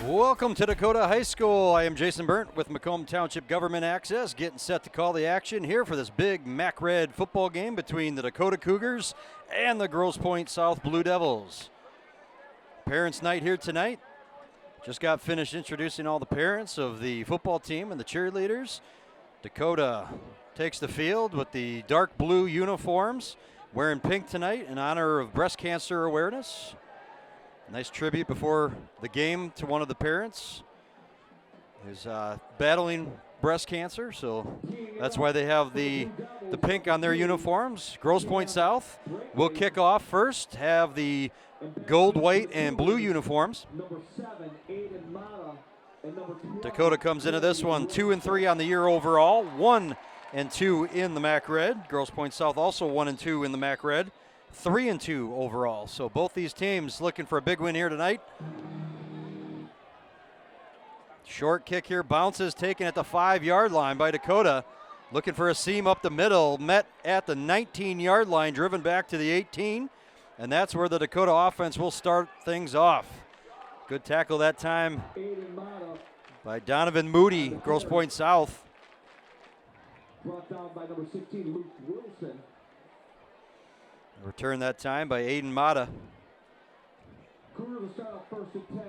Welcome to Dakota High School. I am Jason Burnt with Macomb Township Government Access, getting set to call the action here for this big Mac Red football game between the Dakota Cougars and the Grosse Pointe South Blue Devils. Parents' night here tonight. Just got finished introducing all the parents of the football team and the cheerleaders. Dakota takes the field with the dark blue uniforms, wearing pink tonight in honor of breast cancer awareness. Nice tribute before the game to one of the parents who's battling breast cancer, so that's why they have the pink on their uniforms. Grosse Pointe South will kick off first, have the gold, white, and blue uniforms. Dakota comes into this one 2-3 on the year overall, 1-2 in the Mac Red. Grosse Pointe South also 1-2 in the Mac Red. 3-2 overall. So both these teams looking for a big win here tonight. Short kick here, bounces taken at the 5-yard line by Dakota. Looking for a seam up the middle, met at the 19-yard line, driven back to the 18. And that's where the Dakota offense will start things off. Good tackle that time by Donovan Moody, Grosse Pointe South. Brought down by number 16, Luke Wilson. Return that time by Aiden Mata. Cougars will start off first and 10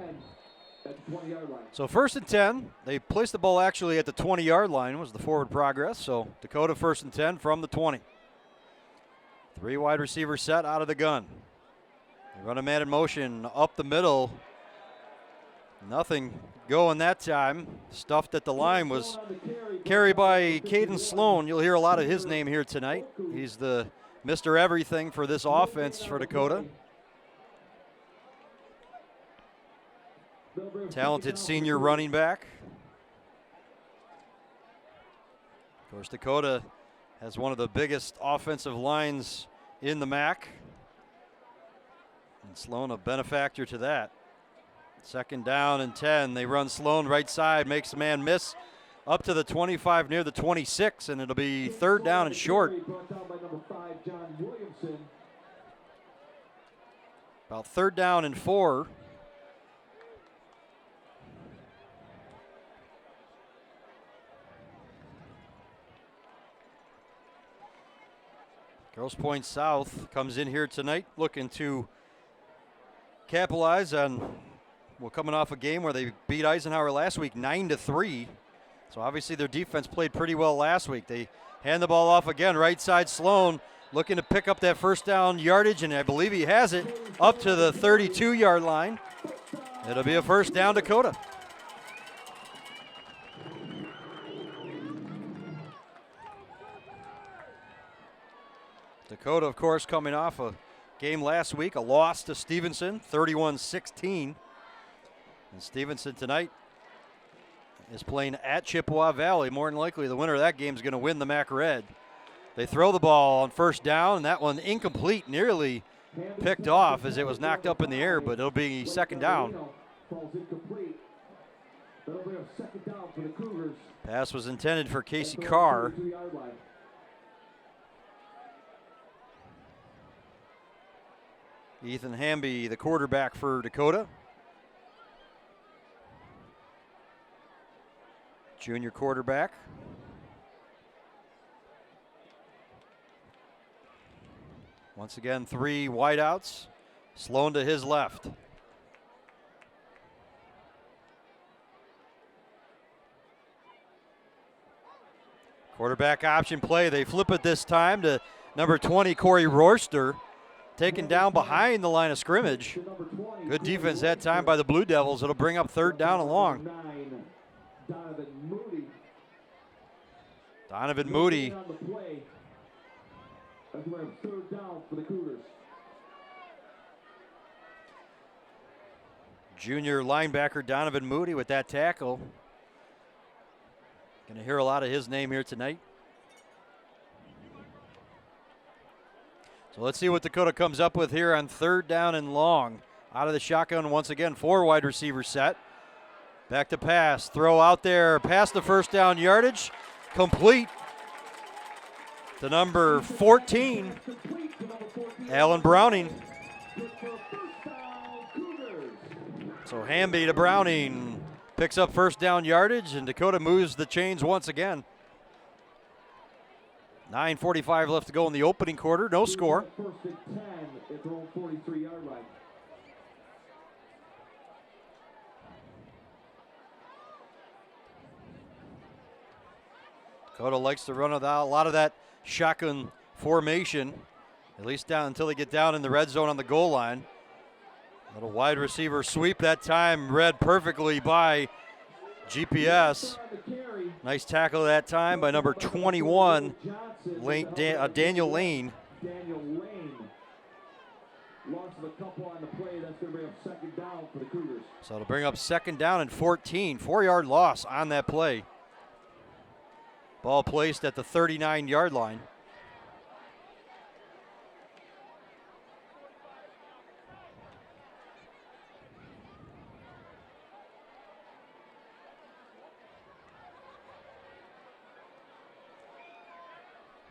at the 20-yard line. So first and 10, they placed the ball actually at the 20-yard line was the forward progress. So Dakota first and 10 from the 20. 3 wide receiver set out of the gun. They run a man in motion up the middle. Nothing going that time. Stuffed at the line was carried by Caden Sloan. You'll hear a lot of his name here tonight. He's the Mr. Everything for this offense for Dakota. Talented senior running back. Of course, Dakota has one of the biggest offensive lines in the MAC. And Sloan a benefactor to that. Second down and 10. They run Sloan right side, makes a man miss up to the 25 near the 26, and it'll be third down and short. About third down and 4. Grosse Pointe South comes in here tonight looking to capitalize on, well, coming off a game where they beat Eisenhower last week 9-3. So obviously their defense played pretty well last week. They hand the ball off again, right side Sloan, looking to pick up that first down yardage, and I believe he has it up to the 32-yard line. It'll be a first down, Dakota. Dakota, of course, coming off a game last week, a loss to Stevenson, 31-16. And Stevenson tonight is playing at Chippewa Valley. More than likely, the winner of that game is going to win the Mac Red. They throw the ball on first down, and that one incomplete, nearly picked off as it was knocked up in the air, but it'll be second down. Pass was intended for Casey Carr. Ethan Hamby, the quarterback for Dakota. Junior quarterback. Once again, 3 wideouts. Sloan to his left. Quarterback option play. They flip it this time to number 20, Corey Royster, taken down behind the line of scrimmage. Good defense that time by the Blue Devils. It'll bring up third down and long. Donovan Moody. Junior linebacker Donovan Moody with that tackle. Going to hear a lot of his name here tonight. So let's see what Dakota comes up with here on third down and long. Out of the shotgun once again, 4 wide receiver set. Back to pass, throw out there, past the first down yardage. Complete to number 14, Alan Browning. So Hamby to Browning. Picks up first down yardage, and Dakota moves the chains once again. 9:45 left to go in the opening quarter. No score. First and 10 at their own 43-yard line. Dakota likes to run a lot of that shotgun formation, at least down until they get down in the red zone on the goal line. Little wide receiver sweep that time, read perfectly by GPS. Nice tackle that time by number 21, Daniel Lane. Daniel Lane lost a couple on the play. That's going to bring up second down for the Cougars. So it'll bring up second down and 14. 4-yard loss on that play. Ball placed at the 39-yard line.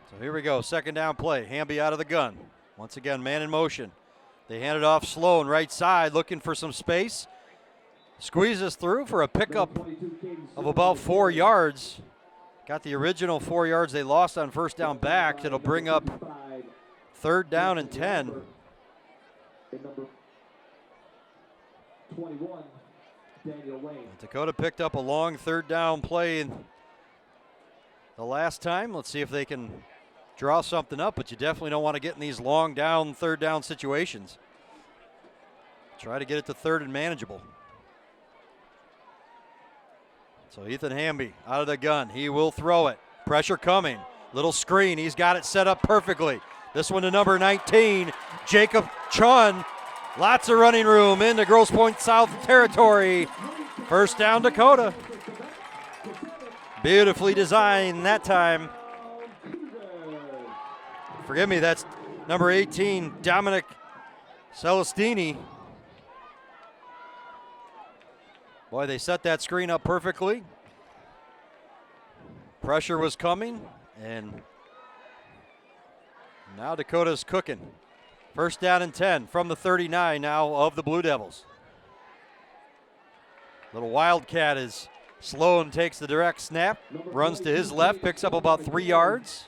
So here we go, second down play. Hamby out of the gun. Once again, man in motion. They hand it off Sloan, right side, looking for some space. Squeezes through for a pickup of about 4 yards. Got the original 4 yards they lost on first down back. It'll bring up third down and 10. Number 21, Daniel Lane. Dakota picked up a long third down play the last time. Let's see if they can draw something up, but you definitely don't want to get in these long down, third down situations. Try to get it to third and manageable. So Ethan Hamby out of the gun. He will throw it. Pressure coming. Little screen. He's got it set up perfectly. This one to number 19, Jacob Chun. Lots of running room into Grosse Pointe South territory. First down, Dakota. Beautifully designed that time. Forgive me, that's number 18, Dominic Celestini. Boy, they set that screen up perfectly. Pressure was coming, and now Dakota's cooking. First down and 10 from the 39 now of the Blue Devils. Little Wildcat is Sloan takes the direct snap, runs to his left, picks up about 3 yards.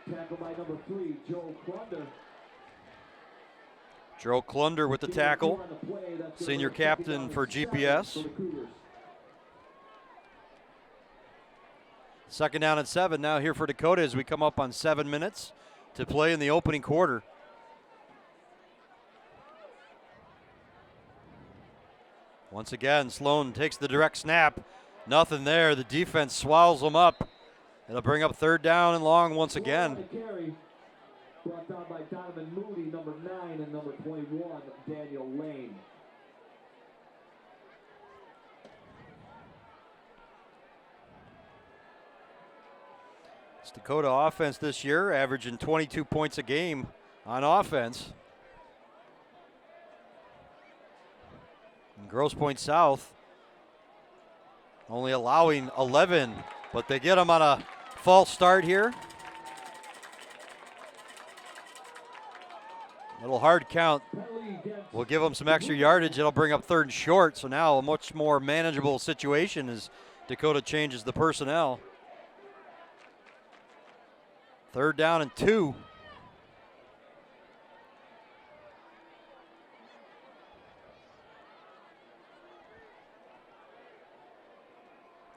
Tackle by number 3, Joe Clunder. Joe Clunder with the tackle, senior captain for GPS. Second down and 7 now here for Dakota as we come up on 7 minutes to play in the opening quarter. Once again, Sloan takes the direct snap. Nothing there. The defense swallows them up. It'll bring up third down and long once again. Brought down by Donovan Moody, number 9, and number 21, Daniel Lane. It's Dakota offense this year, averaging 22 points a game on offense. And Grosse Pointe South only allowing 11, but they get them on a false start here. Little hard count will give them some extra yardage. It'll bring up third and short, so now a much more manageable situation as Dakota changes the personnel. Third down and 2.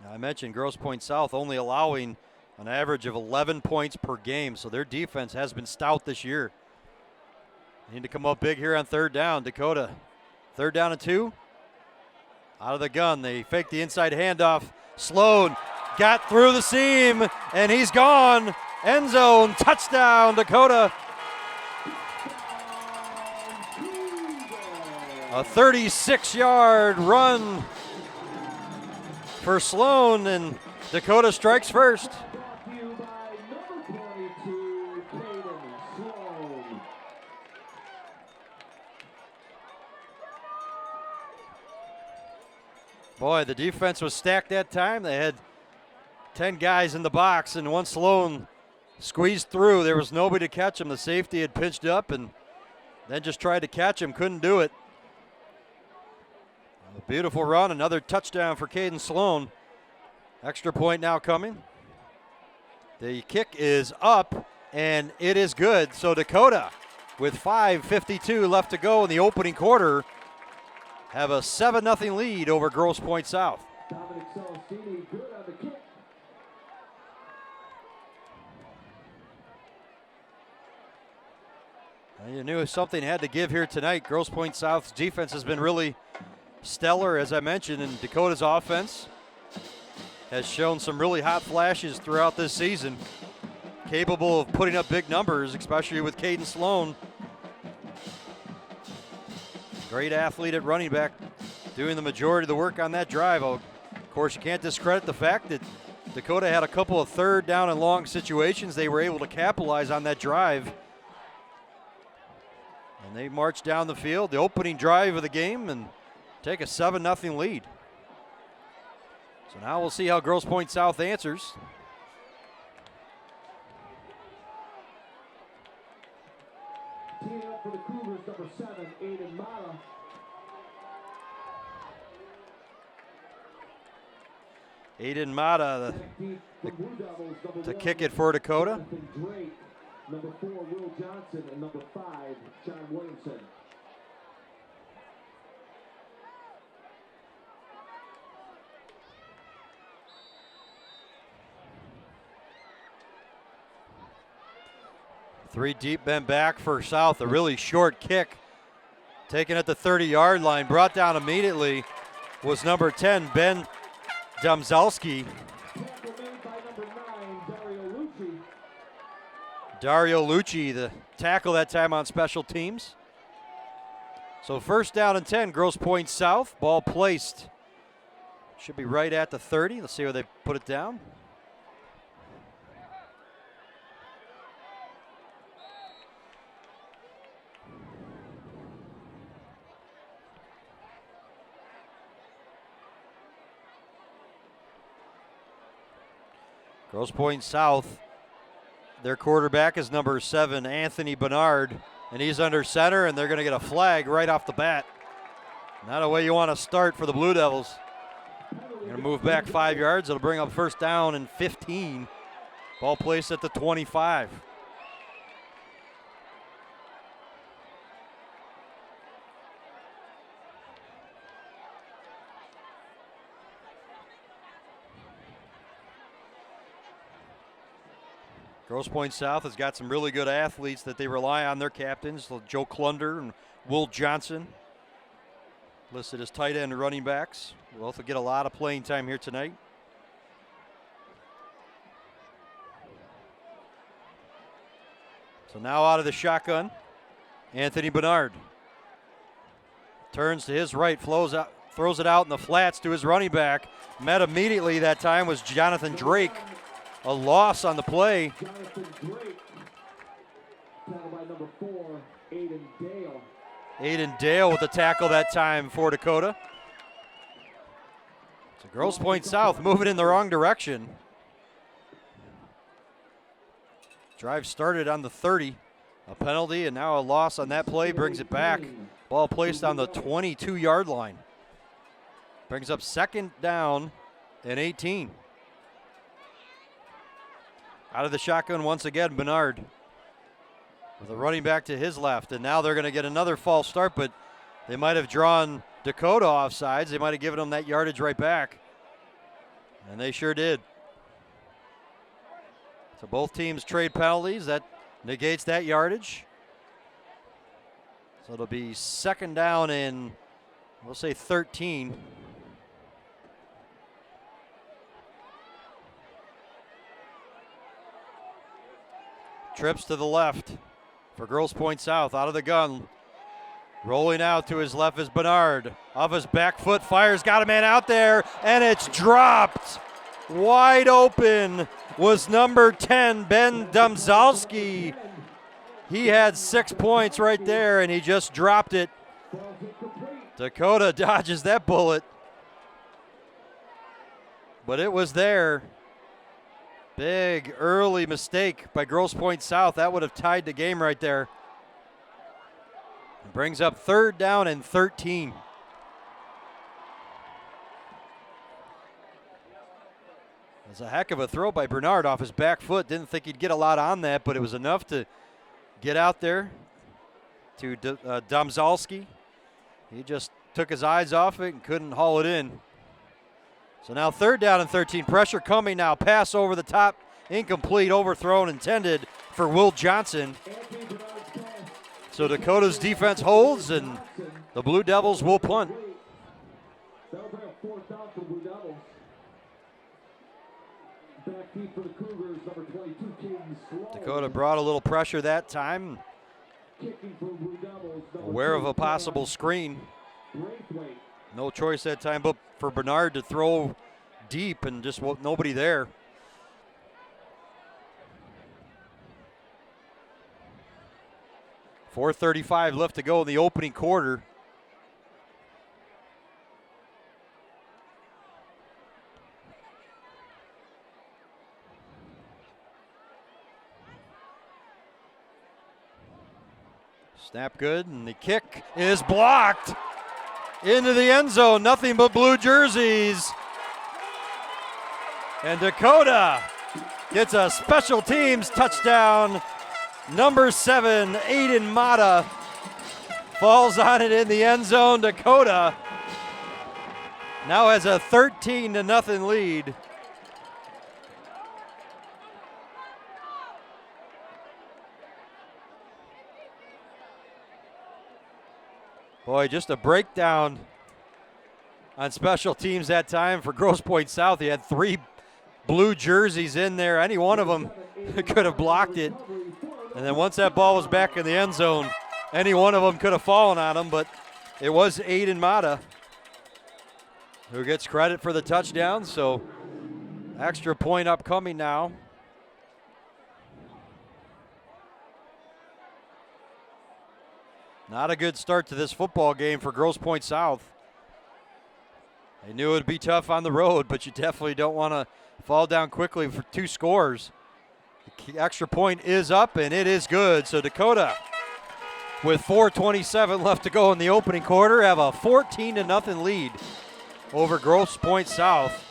Now I mentioned Grosse Pointe South only allowing an average of 11 points per game, so their defense has been stout this year. They need to come up big here on third down. Dakota, third down and 2. Out of the gun, they fake the inside handoff. Sloan got through the seam, and he's gone. End zone, touchdown, Dakota. A 36-yard run for Sloan, and Dakota strikes first. Boy, the defense was stacked that time. They had 10 guys in the box, and once Sloan squeezed through, there was nobody to catch him. The safety had pitched up and then just tried to catch him, couldn't do it. A beautiful run, another touchdown for Caden Sloan. Extra point now coming. The kick is up, and it is good. So Dakota, with 5:52 left to go in the opening quarter, have a 7-0 lead over Grosse Pointe South. Dominic Celestini, good on the kick. You knew something had to give here tonight. Grosse Pointe South's defense has been really stellar, as I mentioned, and Dakota's offense has shown some really hot flashes throughout this season, capable of putting up big numbers, especially with Caden Sloan. Great athlete at running back, doing the majority of the work on that drive. Of course, you can't discredit the fact that Dakota had a couple of third down and long situations. They were able to capitalize on that drive. And they marched down the field, the opening drive of the game, and take a 7-0 lead. So now we'll see how Grosse Pointe South answers. Teeing up for the Cougars, number 7, Aiden Mata. Aiden Mata to kick it for Dakota. Drake, number 4, Will Johnson, and number 5, John Williamson. Three deep, bend back for South. A really short kick taken at the 30-yard line. Brought down immediately was number 10, Ben Domzalski. Tackle made by number 9, Dario Lucci. Dario Lucci, the tackle that time on special teams. So first down and 10, Grosse Pointe South. Ball placed. Should be right at the 30. Let's see where they put it down. Grosse Pointe South, their quarterback is number 7, Anthony Bernard, and he's under center, and they're going to get a flag right off the bat. Not a way you want to start for the Blue Devils. They're going to move back 5 yards. It'll bring up first down and 15. Ball placed at the 25. Grosse Pointe South has got some really good athletes that they rely on, their captains, Joe Klunder and Will Johnson, listed as tight end running backs. We'll also get a lot of playing time here tonight. So now out of the shotgun, Anthony Bernard. Turns to his right, flows out, throws it out in the flats to his running back. Met immediately that time was Jonathan Drake. A loss on the play. Jonathan Drake. Tackled by number 4, Aiden Dale. Aiden Dale with the tackle that time for Dakota. So Grosse Pointe South moving in the wrong direction. Drive started on the 30. A penalty and now a loss on that play brings it back. Ball placed on the 22-yard line. Brings up second down and 18. Out of the shotgun once again, Bernard with a running back to his left. And now they're going to get another false start, but they might have drawn Dakota off sides. They might have given them that yardage right back. And they sure did. So both teams trade penalties. That negates that yardage. So it'll be second down and we'll say 13. Trips to the left for Grosse Pointe South, out of the gun. Rolling out to his left is Bernard. Off his back foot, fires, got a man out there, and it's dropped. Wide open was number 10, Ben Domzalski. He had 6 points right there, and he just dropped it. Dakota dodges that bullet. But it was there. Big early mistake by Grosse Pointe South. That would have tied the game right there. It brings up third down and 13. It's a heck of a throw by Bernard off his back foot. Didn't think he'd get a lot on that, but it was enough to get out there to Domzalski. He just took his eyes off it and couldn't haul it in. So now 3rd down and 13. Pressure coming now. Pass over the top. Incomplete. Overthrown. Intended for Will Johnson. So Dakota's defense holds, and the Blue Devils will punt. That'll bring up 4th down for Blue Devils. Back deep for the Cougars, number 22, Caden Sloan. Dakota brought a little pressure that time. Kicking for Blue Devils, Aware of a possible screen. Braithwaite. No choice that time but for Bernard to throw deep and just nobody there. .435 left to go in the opening quarter. Snap good, and the kick is blocked into the end zone. Nothing but blue jerseys. And Dakota gets a special teams touchdown. Number 7, Aiden Mata, falls on it in the end zone. Dakota now has a 13-0 lead. Boy, just a breakdown on special teams that time for Grosse Pointe South. He had 3 blue jerseys in there. Any one of them could have blocked it. And then once that ball was back in the end zone, any one of them could have fallen on him, but it was Aiden Mata who gets credit for the touchdown. So extra point upcoming now. Not a good start to this football game for Grosse Pointe South. They knew it would be tough on the road, but you definitely don't want to fall down quickly for 2 scores. The extra point is up, and it is good. So Dakota, with 4:27 left to go in the opening quarter, have a 14-0 lead over Grosse Pointe South.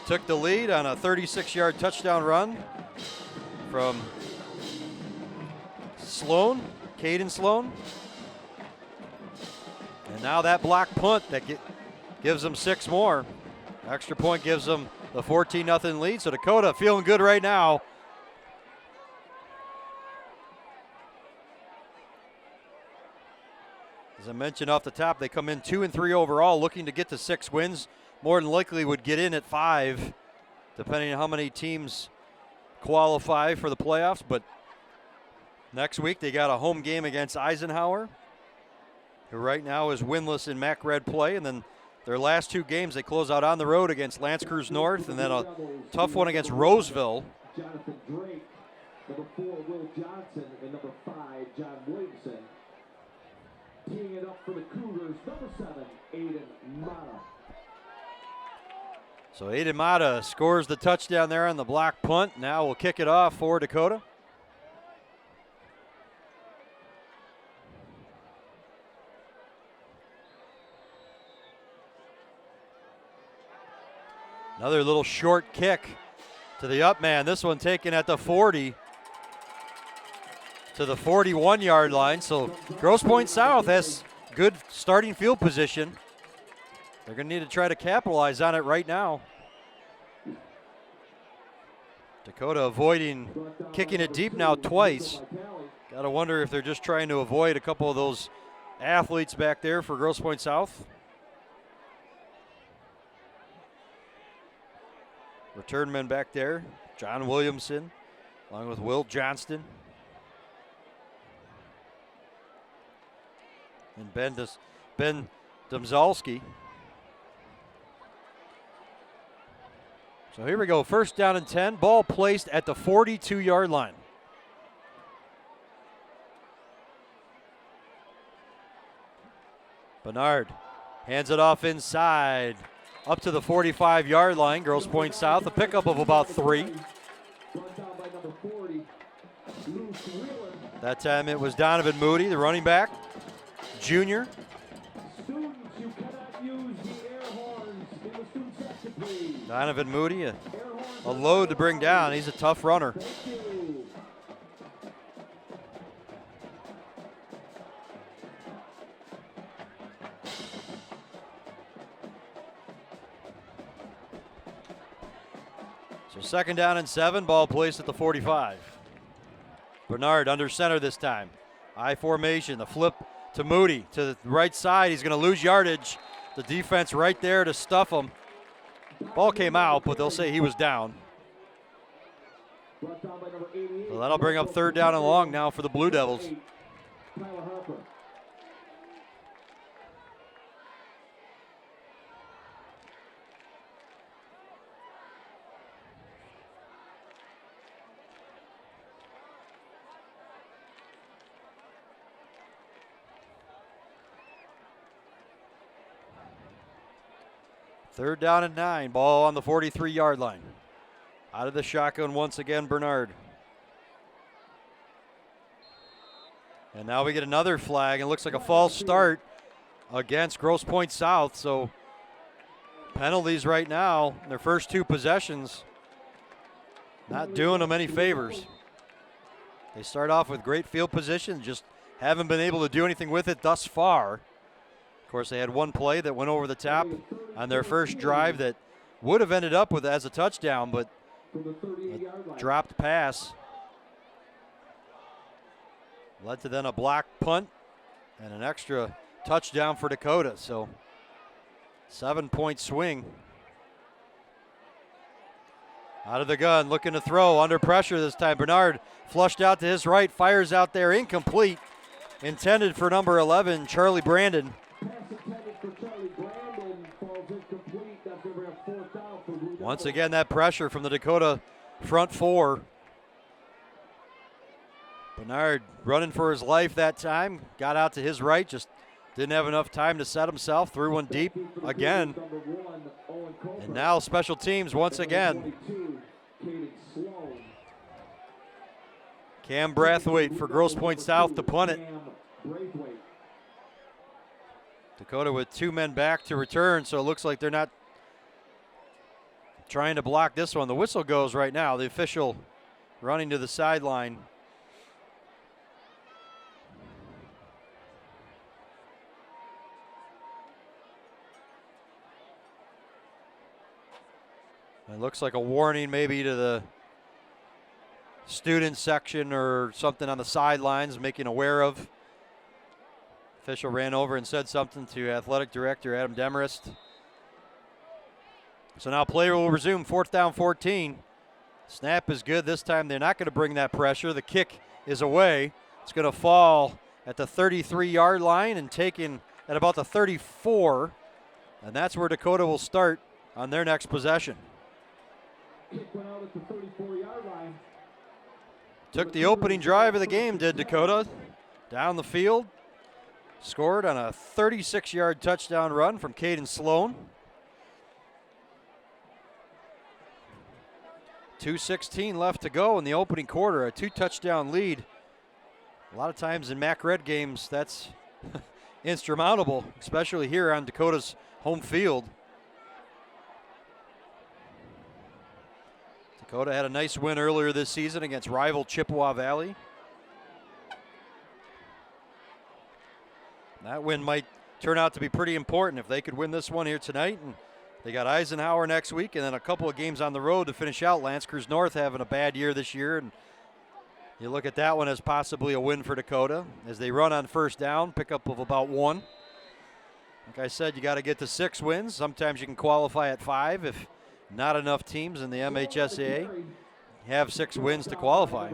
Took the lead on a 36-yard touchdown run from Sloan, Caden Sloan. And now that block punt that gives them 6 more. Extra point gives them the 14-0 lead. So Dakota feeling good right now. As I mentioned off the top, they come in 2-3 overall, looking to get to 6 wins. More than likely would get in at 5, depending on how many teams qualify for the playoffs. But next week they got a home game against Eisenhower, who right now is winless in MAC Red play. And then their last 2 games, they close out on the road against L'Anse Creuse North, and then a tough one against Roseville. Jonathan Drake, number 4, Will Johnson, and number 5, John Williamson. Teeing it up for the Cougars, number 7, Aiden Mata. So Aiden Mata scores the touchdown there on the block punt. Now we'll kick it off for Dakota. Another little short kick to the up man. This one taken at the 40 to the 41-yard line. So Grosse Pointe South has good starting field position. They're going to need to try to capitalize on it right now. Dakota avoiding kicking it deep now twice. Got to wonder if they're just trying to avoid a couple of those athletes back there for Grosse Pointe South. Return men back there, John Williamson, along with Will Johnston. And Ben Domzalski. So here we go, 1st down and 10, ball placed at the 42-yard line. Bernard hands it off inside. Up to the 45-yard line, Grosse Pointe South, a pickup of about 3. That time it was Donovan Moody, the running back, junior. Students, you cannot use the Donovan Moody, a load to bring down. He's a tough runner. So 2nd down and 7, ball placed at the 45. Bernard under center this time. I formation, the flip to Moody to the right side. He's going to lose yardage. The defense right there to stuff him. Ball came out, but they'll say he was down. So that'll bring up 3rd down and long now for the Blue Devils. Third down and 9, ball on the 43-yard line. Out of the shotgun once again, Bernard. And now we get another flag. It looks like a false start against Grosse Pointe South. So penalties right now, their first 2 possessions, not doing them any favors. They start off with great field position, just haven't been able to do anything with it thus far. Of course, they had one play that went over the top on their first drive that would have ended up with as a touchdown, but a dropped pass led to then a block punt and an extra touchdown for Dakota. So 7-point swing. Out of the gun, looking to throw, under pressure this time. Bernard flushed out to his right, fires out there, incomplete. Intended for number 11, Charlie Brandon. Once again, that pressure from the Dakota front 4. Bernard running for his life that time. Got out to his right, just didn't have enough time to set himself. Threw one deep again. And now special teams once again. Cam Brathwaite for Grosse Pointe South to punt it. Dakota with 2 men back to return, so it looks like they're not trying to block this one. The whistle goes right now. The official running to the sideline. It looks like a warning maybe to the student section or something on the sidelines, making aware of. Official ran over and said something to athletic director Adam Demarest. So now play will resume, 4th down 14. Snap is good. This time they're not going to bring that pressure. The kick is away. It's going to fall at the 33-yard line and taken at about the 34. And that's where Dakota will start on their next possession. Kick went out at the 34-yard line. Took the opening drive of the game, did Dakota. Down the field. Scored on a 36-yard touchdown run from Caden Sloan. 2:16 left to go in the opening quarter, a 2-touchdown lead. A lot of times in MAC Red games, that's insurmountable, especially here on Dakota's home field. Dakota had a nice win earlier this season against rival Chippewa Valley. That win might turn out to be pretty important if they could win this one here tonight. And they got Eisenhower next week and then a couple of games on the road to finish out. Lance Cruz North having a bad year this year. And you look at that one as possibly a win for Dakota as they run on 1st down, pickup of about 1. Like I said, you got to get to 6 wins. Sometimes you can qualify at 5 if not enough teams in the MHSAA have 6 wins to qualify.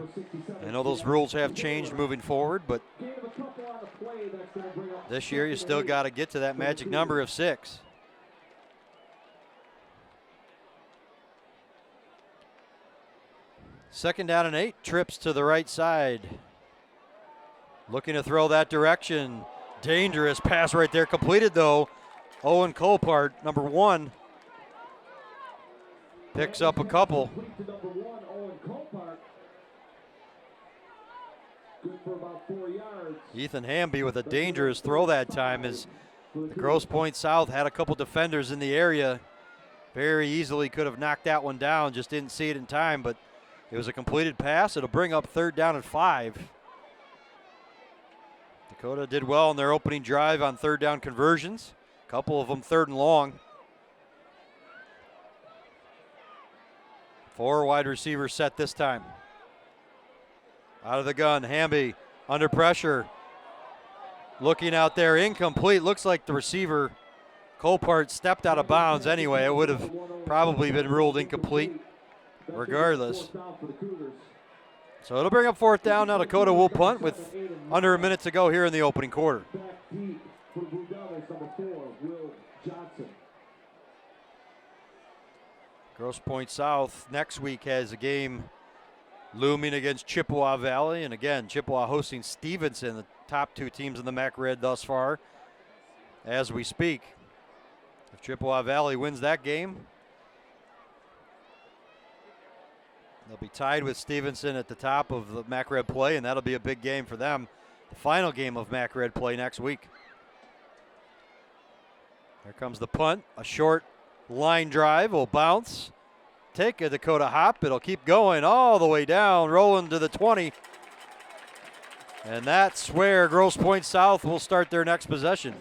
I know those rules have changed moving forward, but this year you still got to get to that magic number of 6. Second down and 8, trips to the right side. Looking to throw that direction. Dangerous pass right there. Completed though. Owen Colbert, number 1. Picks up a couple. Ethan Hamby with a dangerous throw that time as the Grosse Pointe South had a couple defenders in the area Very easily could have knocked that one down, just didn't see it in time, but it was a completed pass. It'll bring up 3rd down and 5. Dakota did well in their opening drive on 3rd down conversions. A couple of them 3rd and long. 4 wide receivers set this time. Out of the gun, Hamby under pressure. Looking out there, incomplete. Looks like the receiver, Colbert, stepped out of bounds anyway. It would have probably been ruled incomplete regardless. So it'll bring up 4th down. Now Dakota will punt with under a minute to go here in the opening quarter. Grosse Pointe South next week has a game looming against Chippewa Valley. And again, Chippewa hosting Stevenson, the top 2 teams in the MAC Red thus far as we speak. If Chippewa Valley wins that game, they'll be tied with Stevenson at the top of the MAC Red play, and that'll be a big game for them. The final game of MAC Red play next week. Here comes the punt. A short line drive will bounce. Take a Dakota hop. It'll keep going all the way down, rolling to the 20. And that's where Grosse Pointe South will start their next possession.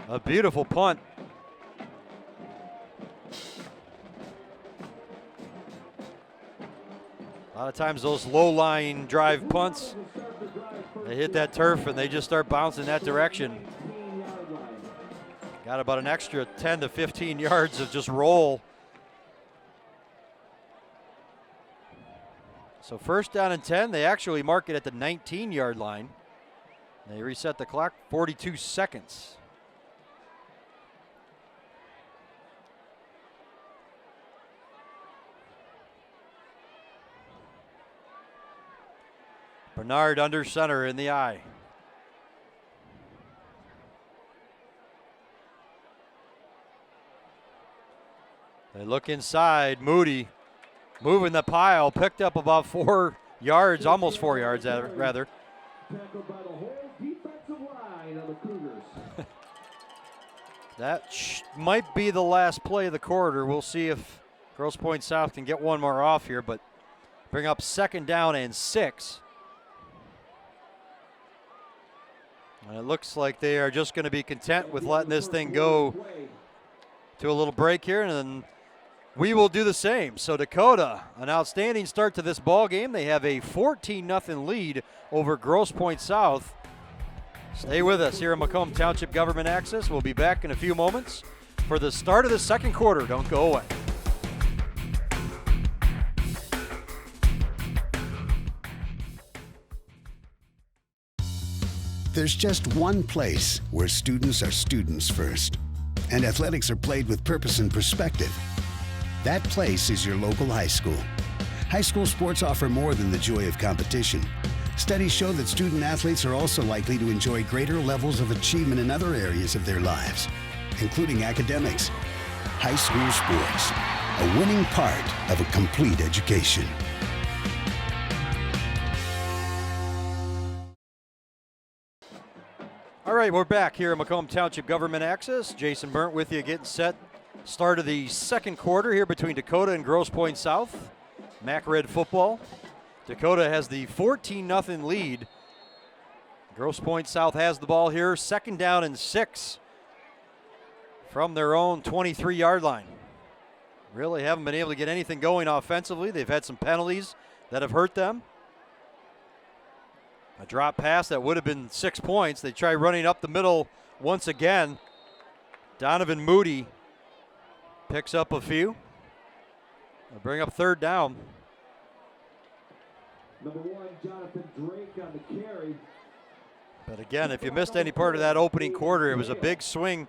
A beautiful punt. A lot of times those low line drive punts, they hit that turf and they just start bouncing that direction. Got about an extra 10 to 15 yards of just roll. So 1st down and 10, they actually mark it at the 19-yard line. They reset the clock, 42 seconds. Bernard under center in the eye. They look inside. Moody moving the pile, picked up about 4 yards, almost 4 yards rather. Tackled by the whole defensive line of the Cougars. That might be the last play of the quarter. We'll see if Grosse Pointe South can get one more off here, but bring up 2nd down and 6. And it looks like they are just going to be content with letting this thing go to a little break here, and then we will do the same. So Dakota, an outstanding start to this ball game. They have a 14-0 lead over Grosse Pointe South. Stay with us here at Macomb Township Government Access. We'll be back in a few moments for the start of the 2nd quarter. Don't go away. There's just one place where students are students first, and athletics are played with purpose and perspective. That place is your local high school. High school sports offer more than the joy of competition. Studies show that student athletes are also likely to enjoy greater levels of achievement in other areas of their lives, including academics. High school sports, a winning part of a complete education. All right, we're back here at Macomb Township Government Access. Jason Burnt with you, getting set. Start of the 2nd quarter here between Dakota and Grosse Pointe South. MAC Red football. Dakota has the 14-0 lead. Grosse Pointe South has the ball here. 2nd down and 6 from their own 23-yard line. Really haven't been able to get anything going offensively. They've had some penalties that have hurt them. A drop pass that would have been 6 points. They try running up the middle once again. Donovan Moody picks up a few. They'll bring up 3rd down. Number 1, Jonathan Drake on the carry. But again, if you missed any part of that opening quarter, it was a big swing.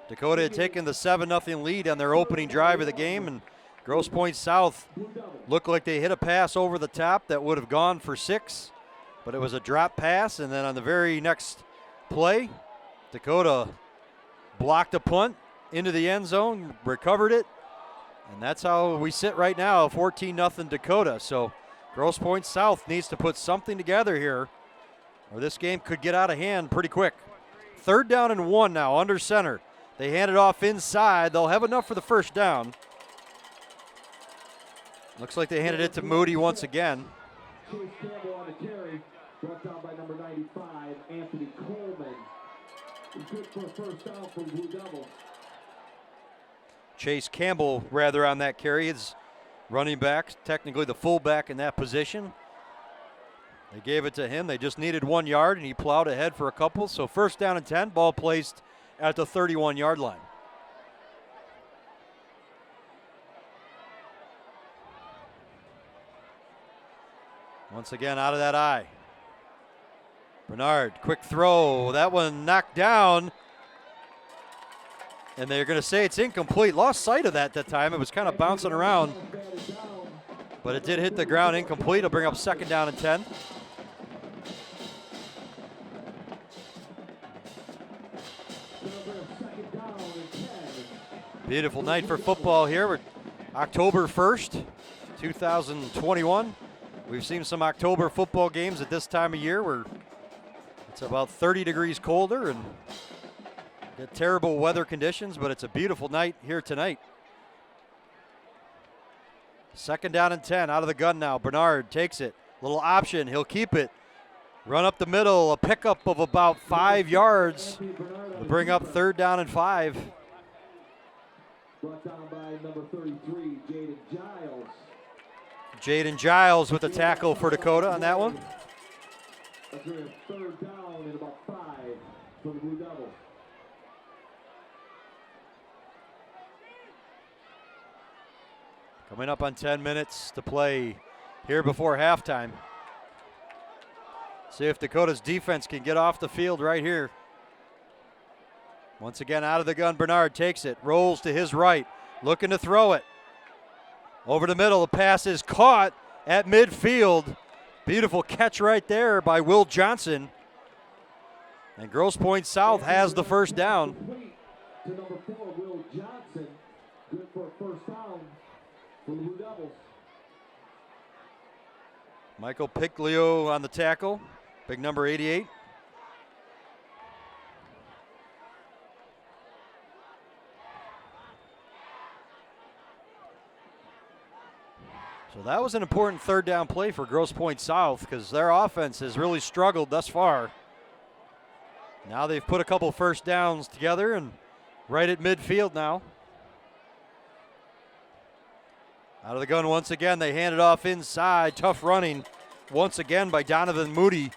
Dakota had taken the 7-0 lead on their opening drive of the game, and Grosse Pointe South looked like they hit a pass over the top that would have gone for 6. But it was a drop pass, and then on the very next play, Dakota blocked a punt into the end zone, recovered it, and that's how we sit right now, 14-0 Dakota. So Grosse Pointe South needs to put something together here, or this game could get out of hand pretty quick. 3rd down and 1 now, under center. They hand it off inside. They'll have enough for the 1st down. Looks like they handed it to Moody once again. Chase Campbell on the carry, brought down by number 95, Anthony Coleman. He's good for a first down for Blue Devils. Chase Campbell, rather, on that carry. Is running back, technically the fullback in that position. They gave it to him. They just needed 1 yard, and he plowed ahead for a couple. So first down and 10, ball placed at the 31-yard line. Once again, out of that eye. Bernard, quick throw. That one knocked down. And they're going to say it's incomplete. Lost sight of that time. It was kind of bouncing around. But it did hit the ground incomplete. It'll bring up second down and 10. Beautiful night for football here. We're October 1st, 2021. We've seen some October football games at this time of year where it's about 30 degrees colder and get terrible weather conditions, but it's a beautiful night here tonight. Second down and 10, out of the gun now. Bernard takes it, little option, he'll keep it. Run up the middle, a pickup of about 5 yards. Will bring up third down and 5. Brought down by number 33, Jaden Giles. Jaden Giles with the tackle for Dakota on that one. That's a third down and about 5 for the Blue Devils. Coming up on 10 minutes to play here before halftime. See if Dakota's defense can get off the field right here. Once again, out of the gun, Bernard takes it, rolls to his right, looking to throw it. Over the middle, the pass is caught at midfield. Beautiful catch right there by Will Johnson. And Grosse Pointe South has the first down. To number 4, Will Johnson. Good for a first down for the Blue Devils. Michael Piglio on the tackle, big number 88. So that was an important third down play for Grosse Pointe South because their offense has really struggled thus far. Now they've put a couple first downs together and right at midfield now. Out of the gun once again, they hand it off inside. Tough running once again by Donovan Moody.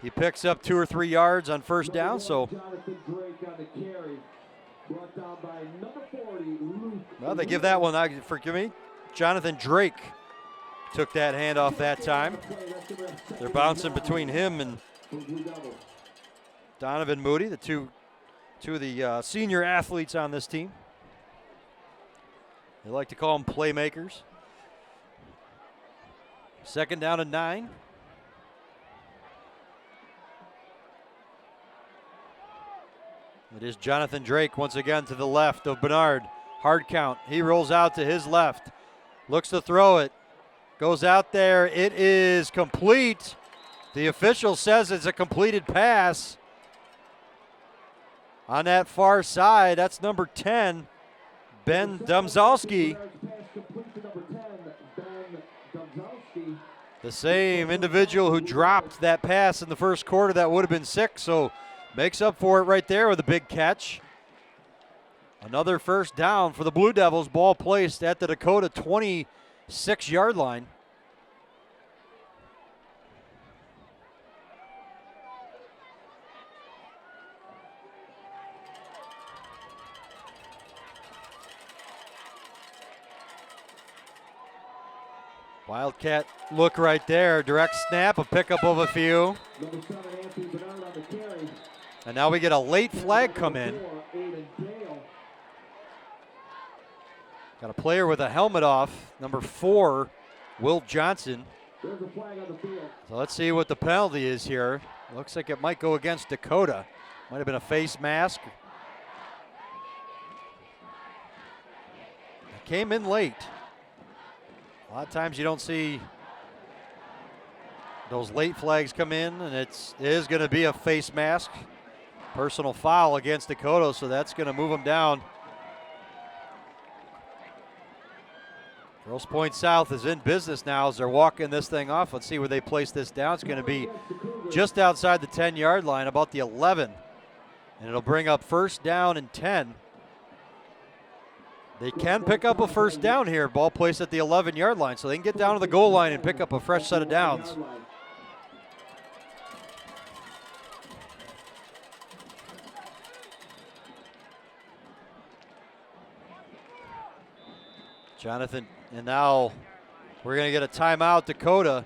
He picks up 2 or 3 yards on first down. So, Jonathan Drake on the carry. Brought down by number 40, Luke. well, they give that one, forgive me, Jonathan Drake took that handoff that time. They're bouncing between him and Donovan Moody, the two of the senior athletes on this team. They like to call them playmakers. Second down and 9. It is Jonathan Drake once again to the left of Bernard. Hard count. He rolls out to his left. Looks to throw it. Goes out there. It is complete. The official says it's a completed pass. On that far side, that's number 10, Ben Domzalski. The same individual who dropped that pass in the first quarter that would have been 6, so makes up for it right there with a big catch. Another first down for the Blue Devils, ball placed at the Dakota 26-yard line. Wildcat look right there. Direct snap, a pickup of a few. And now we get a late flag come in. Got a player with a helmet off. Number 4, Will Johnson. So let's see what the penalty is here. Looks like it might go against Dakota. Might have been a face mask. It came in late. A lot of times you don't see those late flags come in, and it is going to be a face mask. Personal foul against Dakota, so that's going to move them down. Grosse Pointe South is in business now as they're walking this thing off. Let's see where they place this down. It's going to be just outside the 10-yard line, about the 11. And it'll bring up first down and 10. They can pick up a first down here. Ball placed at the 11-yard line, so they can get down to the goal line and pick up a fresh set of downs. Jonathan, and now we're going to get a timeout, Dakota.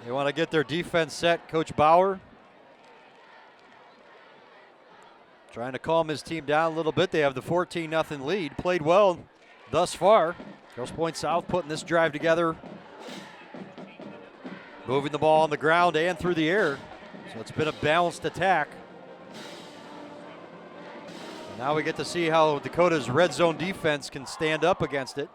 They want to get their defense set. Coach Bauer trying to calm his team down a little bit. They have the 14-0 lead. Played well thus far. Grosse Pointe South putting this drive together. Moving the ball on the ground and through the air. So it's been a balanced attack. Now we get to see how Dakota's red zone defense can stand up against it.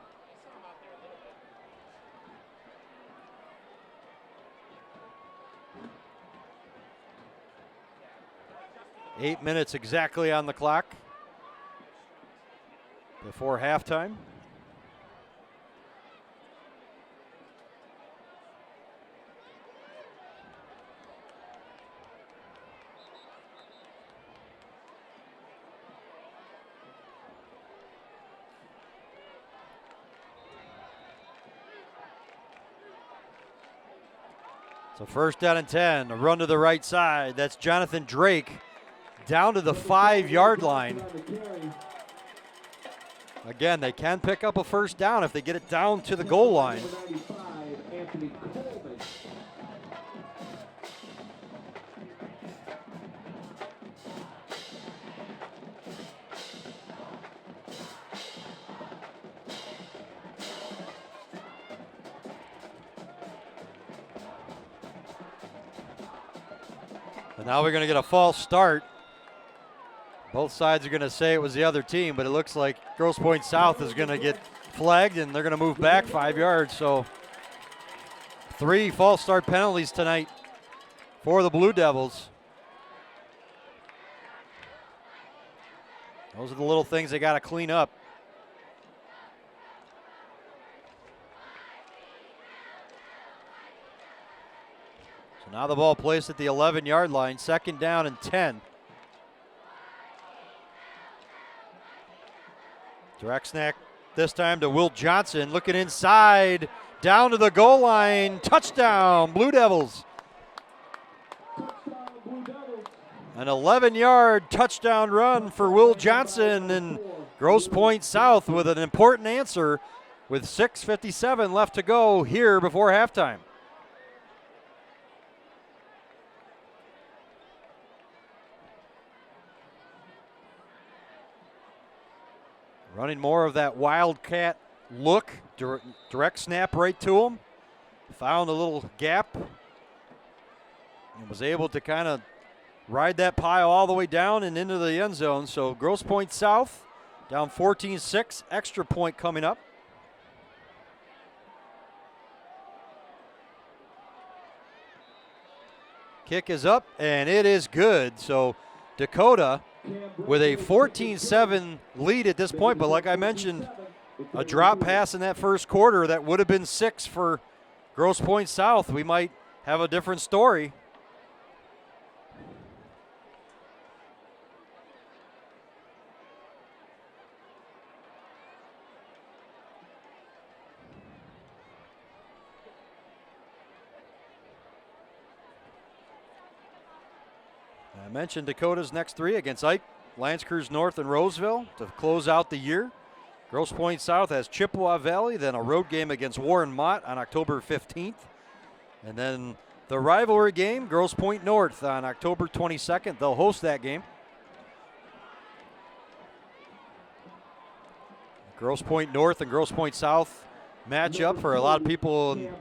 Eight minutes exactly on the clock before halftime. So first down and 10, a run to the right side. That's Jonathan Drake down to the 5-yard line. Again, they can pick up a first down if they get it down to the goal line. And now we're going to get a false start. Both sides are going to say it was the other team, but it looks like Grosse Pointe South is going to get flagged, and they're going to move back 5 yards. So 3 false start penalties tonight for the Blue Devils. Those are the little things they got to clean up. So now the ball placed at the 11-yard line, second down and 10. Direct snap this time to Will Johnson, looking inside, down to the goal line, touchdown, Blue Devils. An 11-yard touchdown run for Will Johnson, and Grosse Pointe South with an important answer with 6:57 left to go here before halftime. Running more of that Wildcat look, direct snap right to him. Found a little gap and was able to kind of ride that pile all the way down and into the end zone. So Grosse Pointe South down 14-6, extra point coming up. Kick is up and it is good. So Dakota with a 14-7 lead at this point, but like I mentioned, a drop pass in that first quarter that would have been 6 for Grosse Pointe South. We might have a different story. I mentioned Dakota's next 3 against Ike, L'Anse Creuse North, and Roseville to close out the year. Grosse Pointe South has Chippewa Valley, then a road game against Warren Mott on October 15th. And then the rivalry game, Grosse Pointe North on October 22nd. They'll host that game. Grosse Pointe North and Grosse Pointe South match up for a lot of people in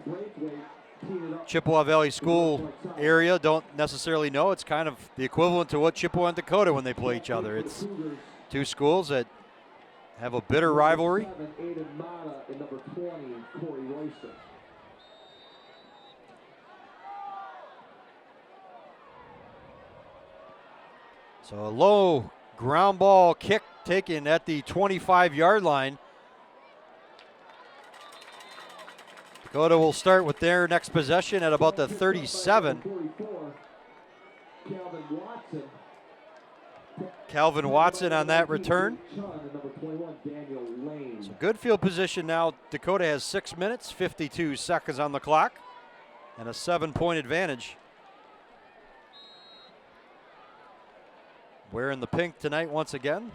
Chippewa Valley School area don't necessarily know. It's kind of the equivalent to what Chippewa and Dakota when they play each other. It's 2 schools that have a bitter rivalry. So a low ground ball kick taken at the 25-yard line. Dakota will start with their next possession at about the 37. Calvin Watson on that return. So good field position now. Dakota has 6 minutes, 52 seconds on the clock, and a 7-point advantage. Wearing the pink tonight once again.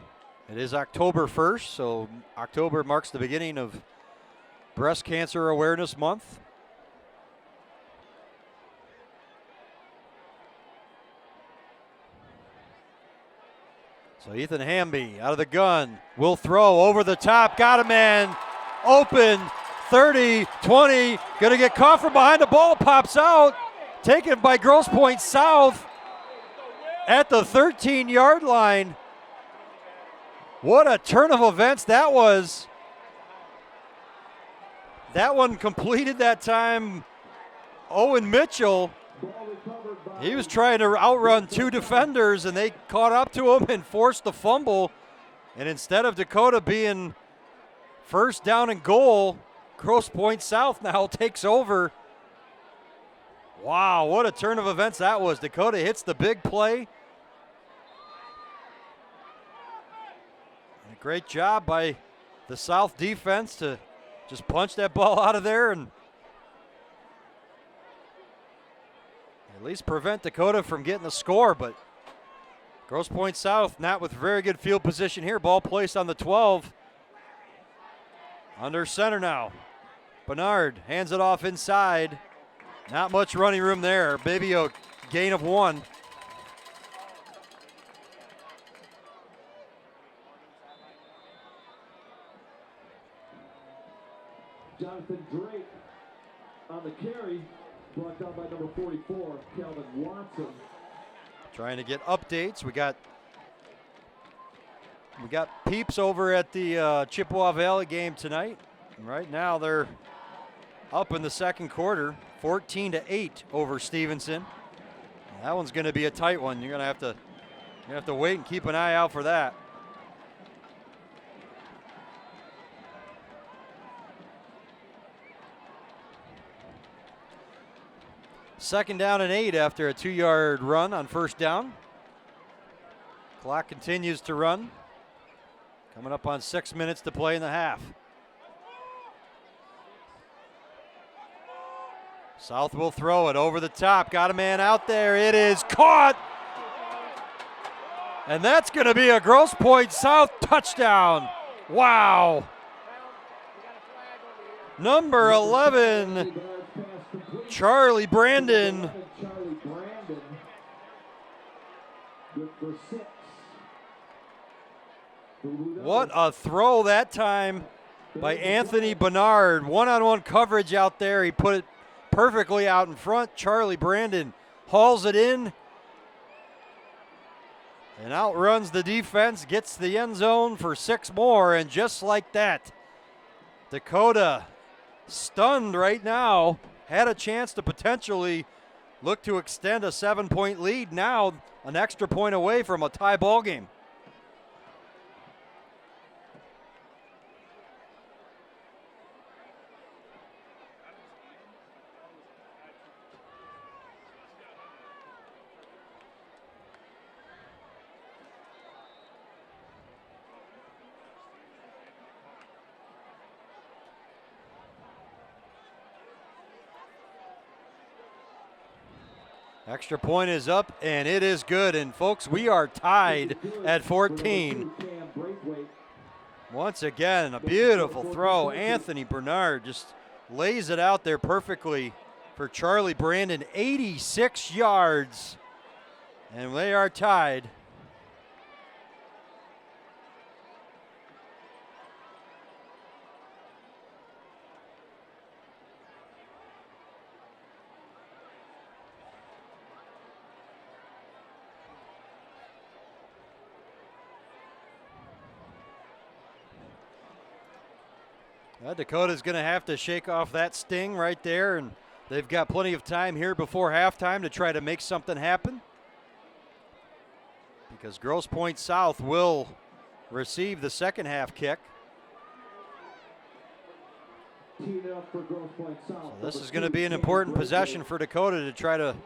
It is October 1st, so October marks the beginning of Breast Cancer Awareness Month. So Ethan Hamby out of the gun, will throw over the top, got a man open, 30, 20, gonna get caught from behind, the ball pops out, taken by Grosse Pointe South at the 13-yard line. What a turn of events that was. That one completed that time. Owen Mitchell, he was trying to outrun 2 defenders and they caught up to him and forced the fumble. And instead of Dakota being first down and goal, Grosse Pointe South now takes over. Wow, what a turn of events that was. Dakota hits the big play. And a great job by the South defense to just punch that ball out of there and at least prevent Dakota from getting a score. But Grosse Pointe South not with very good field position here. Ball placed on the 12. Under center now. Bernard hands it off inside. Not much running room there. Maybe a gain of 1. Jonathan Drake on the carry, brought down by number 44, Calvin Watson. Trying to get updates. We got peeps over at the Chippewa Valley game tonight. And right now they're up in the second quarter, 14-8 over Stevenson. And that one's going to be a tight one. You're going to have to wait and keep an eye out for that. Second down and 8 after a 2-yard run on first down. Clock continues to run. Coming up on 6 minutes to play in the half. South will throw it over the top. Got a man out there. It is caught. And that's going to be a Grosse Pointe South touchdown. Wow. Number 11. Charlie Brandon. What a throw that time by Anthony Bernard. One-on-one coverage out there. He put it perfectly out in front. Charlie Brandon hauls it in and outruns the defense, gets the end zone for 6 more, and just like that, Dakota stunned right now. Had a chance to potentially look to extend a 7-point lead. Now an extra point away from a tie ball game. Extra point is up, and it is good. And, folks, we are tied at 14. Once again, a beautiful throw. Anthony Bernard just lays it out there perfectly for Charlie Brandon. 86 yards, and they are tied. Dakota's going to have to shake off that sting right there, and they've got plenty of time here before halftime to try to make something happen, because Grosse Pointe South will receive the second half kick. Teeing it up for Grosse Pointe South. So this is going to be an important possession for Dakota to try to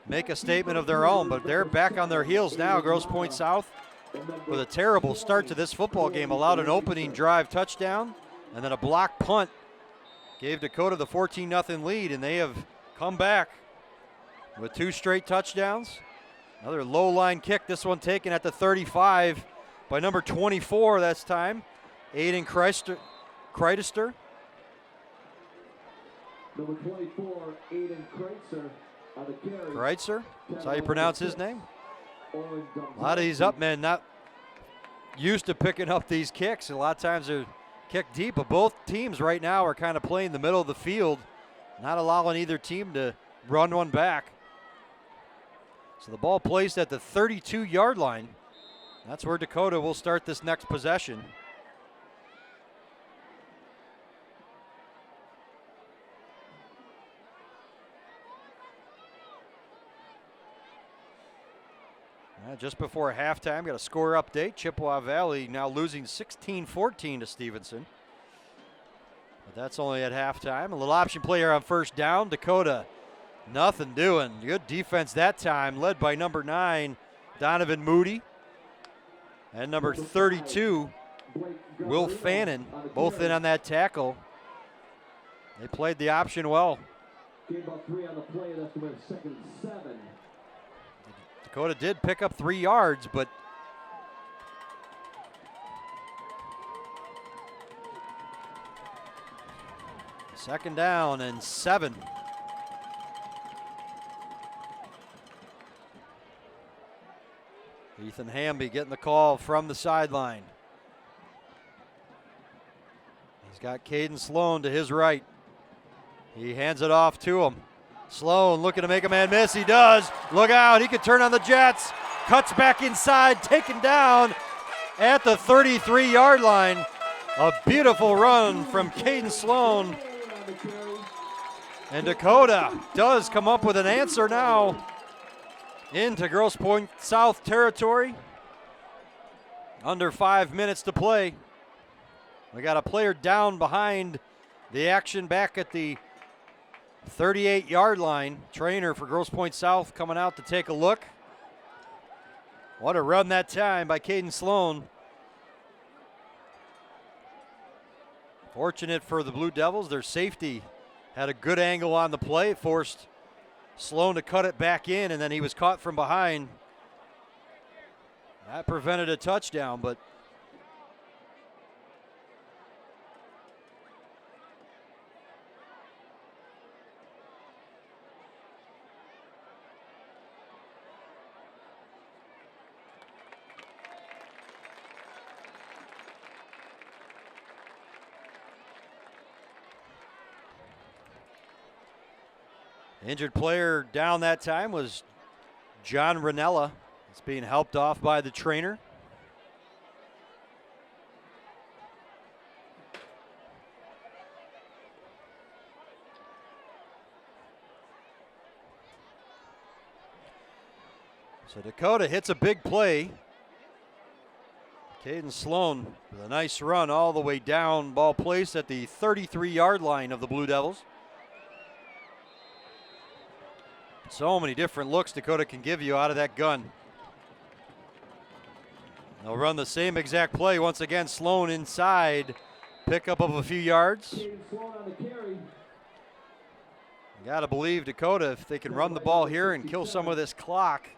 make a statement of their own, but they're back on their heels now. Grosse Pointe South, with a terrible start to this football game, allowed an opening drive touchdown and then a block punt. Gave Dakota the 14-0 lead, and they have come back with 2 straight touchdowns. Another low line kick, this one taken at the 35 by number 24 this time, Aiden Kreister. Number 24, Aiden Kreitzer on the carry. Kreitzer, that's how you pronounce his name. Owen A lot of these up men not used to picking up these kicks. A lot of times they're kicked deep, but both teams right now are kind of playing the middle of the field, not allowing either team to run one back. So the ball placed at the 32-yard line. That's where Dakota will start this next possession. Just before halftime, got a score update. Chippewa Valley now losing 16-14 to Stevenson. But that's only at halftime. A little option play here on first down. Dakota, nothing doing. Good defense that time, led by number 9, Donovan Moody. And number 32, Will Fannin, both in on that tackle. They played the option well. Gave up 3 on the play, that's the 2nd and 7. Dakota did pick up 3 yards, but second down and 7. Ethan Hamby getting the call from the sideline. He's got Caden Sloan to his right. He hands it off to him. Sloan looking to make a man miss. He does. Look out. He could turn on the Jets. Cuts back inside. Taken down at the 33-yard line. A beautiful run from Caden Sloan. And Dakota does come up with an answer now into Grosse Pointe South territory. Under 5 minutes to play. We got a player down behind the action back at the 38-yard line. Trainer for Grosse Pointe South coming out to take a look. What a run that time by Caden Sloan. Fortunate for the Blue Devils, their safety had a good angle on the play. It forced Sloan to cut it back in, and then he was caught from behind. That prevented a touchdown, but injured player down that time was John Ranella. It's being helped off by the trainer. So Dakota hits a big play. Caden Sloan with a nice run all the way down. Ball placed at the 33-yard line of the Blue Devils. So many different looks Dakota can give you out of that gun. They'll run the same exact play once again. Sloan inside, pickup of a few yards. You got to believe Dakota, if they can run the ball here and kill some of this clock,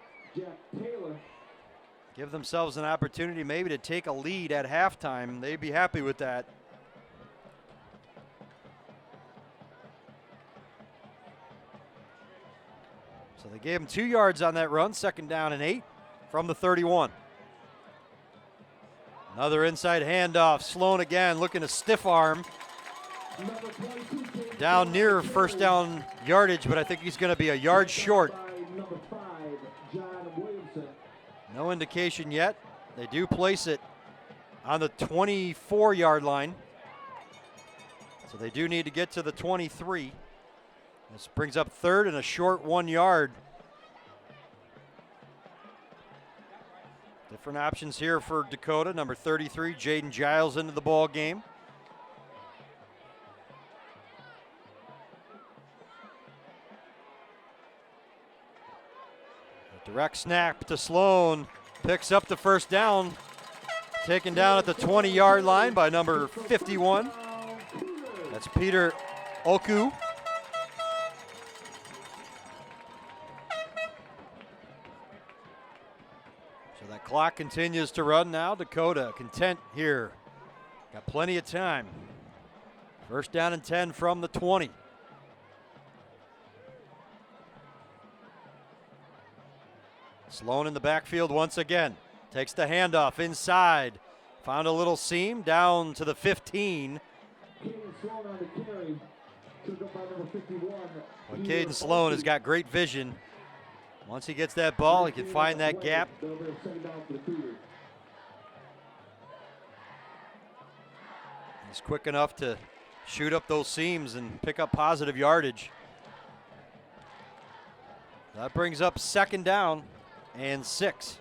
give themselves an opportunity maybe to take a lead at halftime. They'd be happy with that. So they gave him 2 yards on that run, 2nd down and 8 from the 31. Another inside handoff. Sloan again looking to stiff arm. Down near first down yardage, but I think he's going to be a yard short. No indication yet. They do place it on the 24-yard line. So they do need to get to the 23. This brings up 3rd and a short 1 yard. Different options here for Dakota. Number 33, Jaden Giles into the ball game. Direct snap to Sloan. Picks up the first down. Taken down at the 20-yard line by number 51. That's Peter Oku. So that clock continues to run now. Dakota content here. Got plenty of time. First down and 10 from the 20. Sloan in the backfield once again. Takes the handoff inside. Found a little seam down to the 15. But Caden Sloan has got great vision. Once he gets that ball, he can find that gap. He's quick enough to shoot up those seams and pick up positive yardage. That brings up second down and 6.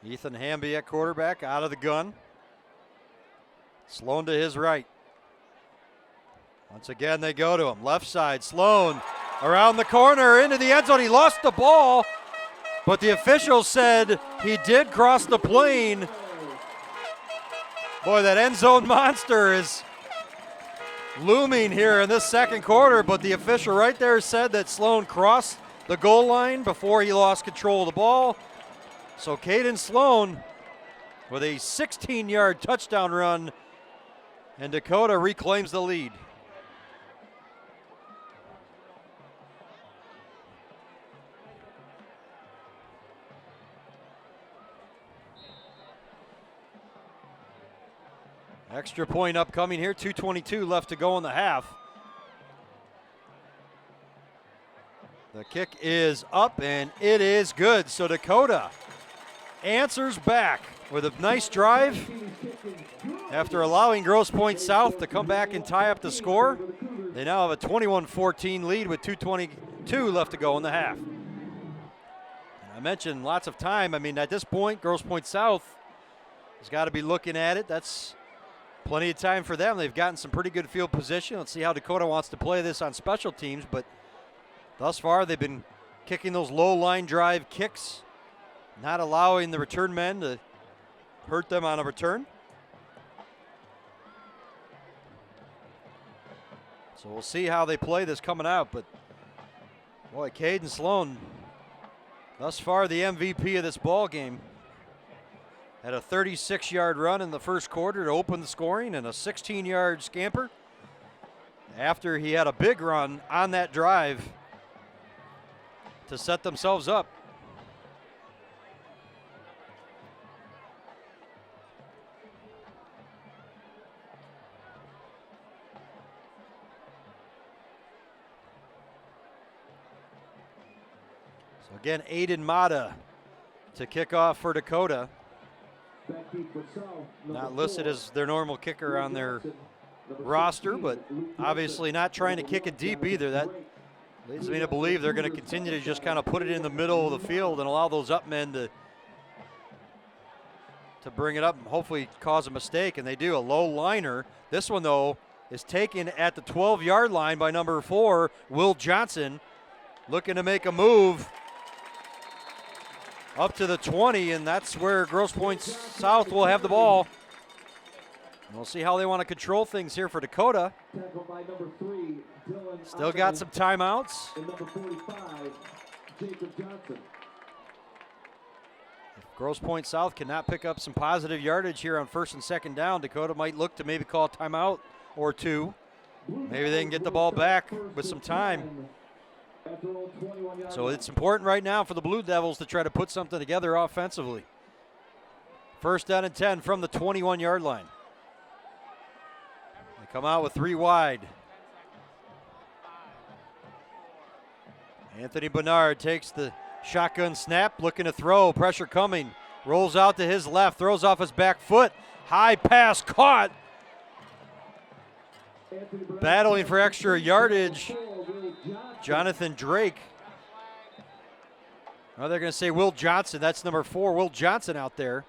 Ethan Hamby at quarterback, out of the gun. Sloan to his right. Once again, they go to him. Left side, Sloan around the corner into the end zone. He lost the ball, but the official said he did cross the plane. Boy, that end zone monster is looming here in this second quarter, but the official right there said that Sloan crossed the goal line before he lost control of the ball. So Caden Sloan with a 16-yard touchdown run, and Dakota reclaims the lead. Extra point upcoming here, 2:22 left to go in the half. The kick is up and it is good. So Dakota answers back with a nice drive after allowing Grosse Pointe South to come back and tie up the score. They now have a 21-14 lead with 2:22 left to go in the half. I mentioned lots of time. I mean, at this point, Grosse Pointe South has got to be looking at it. That's plenty of time for them. They've gotten some pretty good field position. Let's see how Dakota wants to play this on special teams, but thus far they've been kicking those low line drive kicks, not allowing the return men to hurt them on a return. So we'll see how they play this coming out, but boy, Caden Sloan, thus far the MVP of this ball game. Had a 36-yard run in the first quarter to open the scoring and a 16-yard scamper after he had a big run on that drive to set themselves up. So again, Aiden Mata to kick off for Dakota. Not listed as their normal kicker on their roster, but obviously not trying to kick it deep either. That leads me to believe they're going to continue to just kind of put it in the middle of the field and allow those up men to bring it up and hopefully cause a mistake, and they do. A low liner. This one, though, is taken at the 12-yard line by number 4, Will Johnson, looking to make a move up to the 20, and that's where Grosse Pointe South will have the ball. And we'll see how they want to control things here for Dakota. Still got some timeouts. If Grosse Pointe South cannot pick up some positive yardage here on first and second down, Dakota might look to maybe call a timeout or two. Maybe they can get the ball back with some time. So it's important right now for the Blue Devils to try to put something together offensively. First down and 10 from the 21-yard line. They come out with 3 wide. Anthony Bernard takes the shotgun snap, looking to throw, pressure coming. Rolls out to his left, throws off his back foot. High pass caught. Battling for extra yardage, Jonathan Drake. Oh, they're going to say Will Johnson. That's number 4, Will Johnson out there.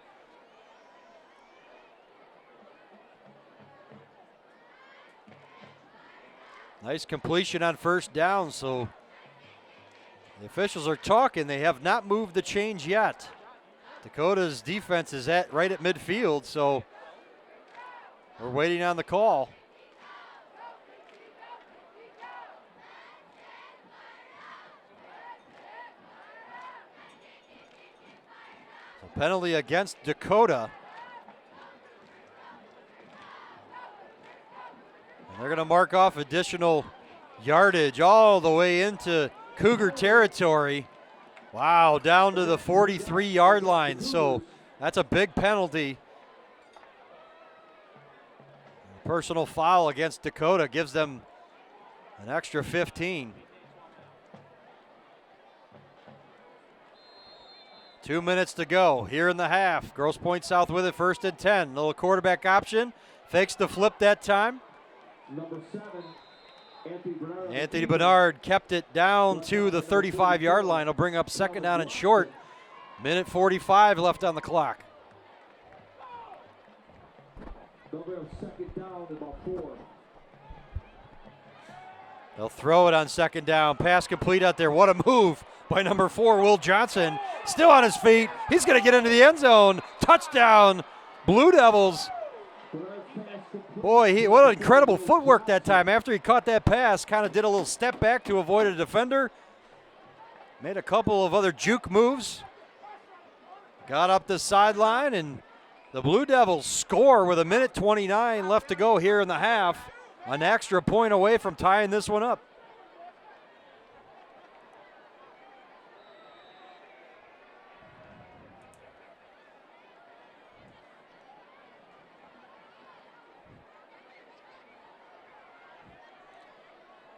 Nice completion on first down, so the officials are talking. They have not moved the change yet. Dakota's defense is right at midfield, so we're waiting on the call. So penalty against Dakota. And they're going to mark off additional yardage all the way into Cougar territory. Wow, down to the 43-yard line, so that's a big penalty. Personal foul against Dakota gives them an extra 15. 2 minutes to go here in the half. Grosse Pointe South with it, 1st and 10. Little quarterback option, fakes the flip that time. Number 7. Anthony Bernard kept it down to the 35-yard line. He'll bring up 2nd down and short. Minute 45 left on the clock. They'll bring up 2nd down and about 4. They'll throw it on 2nd down. Pass complete out there. What a move by number 4, Will Johnson. Still on his feet. He's going to get into the end zone. Touchdown, Blue Devils. Boy, what an incredible footwork that time. After he caught that pass, kind of did a little step back to avoid a defender. Made a couple of other juke moves. Got up the sideline, and the Blue Devils score with 1:29 left to go here in the half. An extra point away from tying this one up.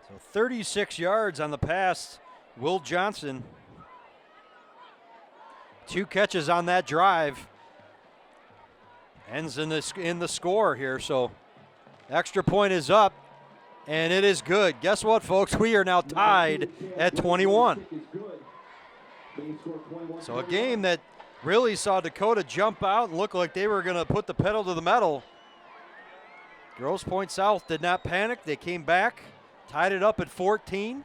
So 36 yards on the pass, Will Johnson. 2 catches on that drive. Ends in the score here, so extra point is up, and it is good. Guess what, folks? We are now tied at 21. So a game that really saw Dakota jump out and look like they were going to put the pedal to the metal. Grosse Pointe South did not panic. They came back, tied it up at 14,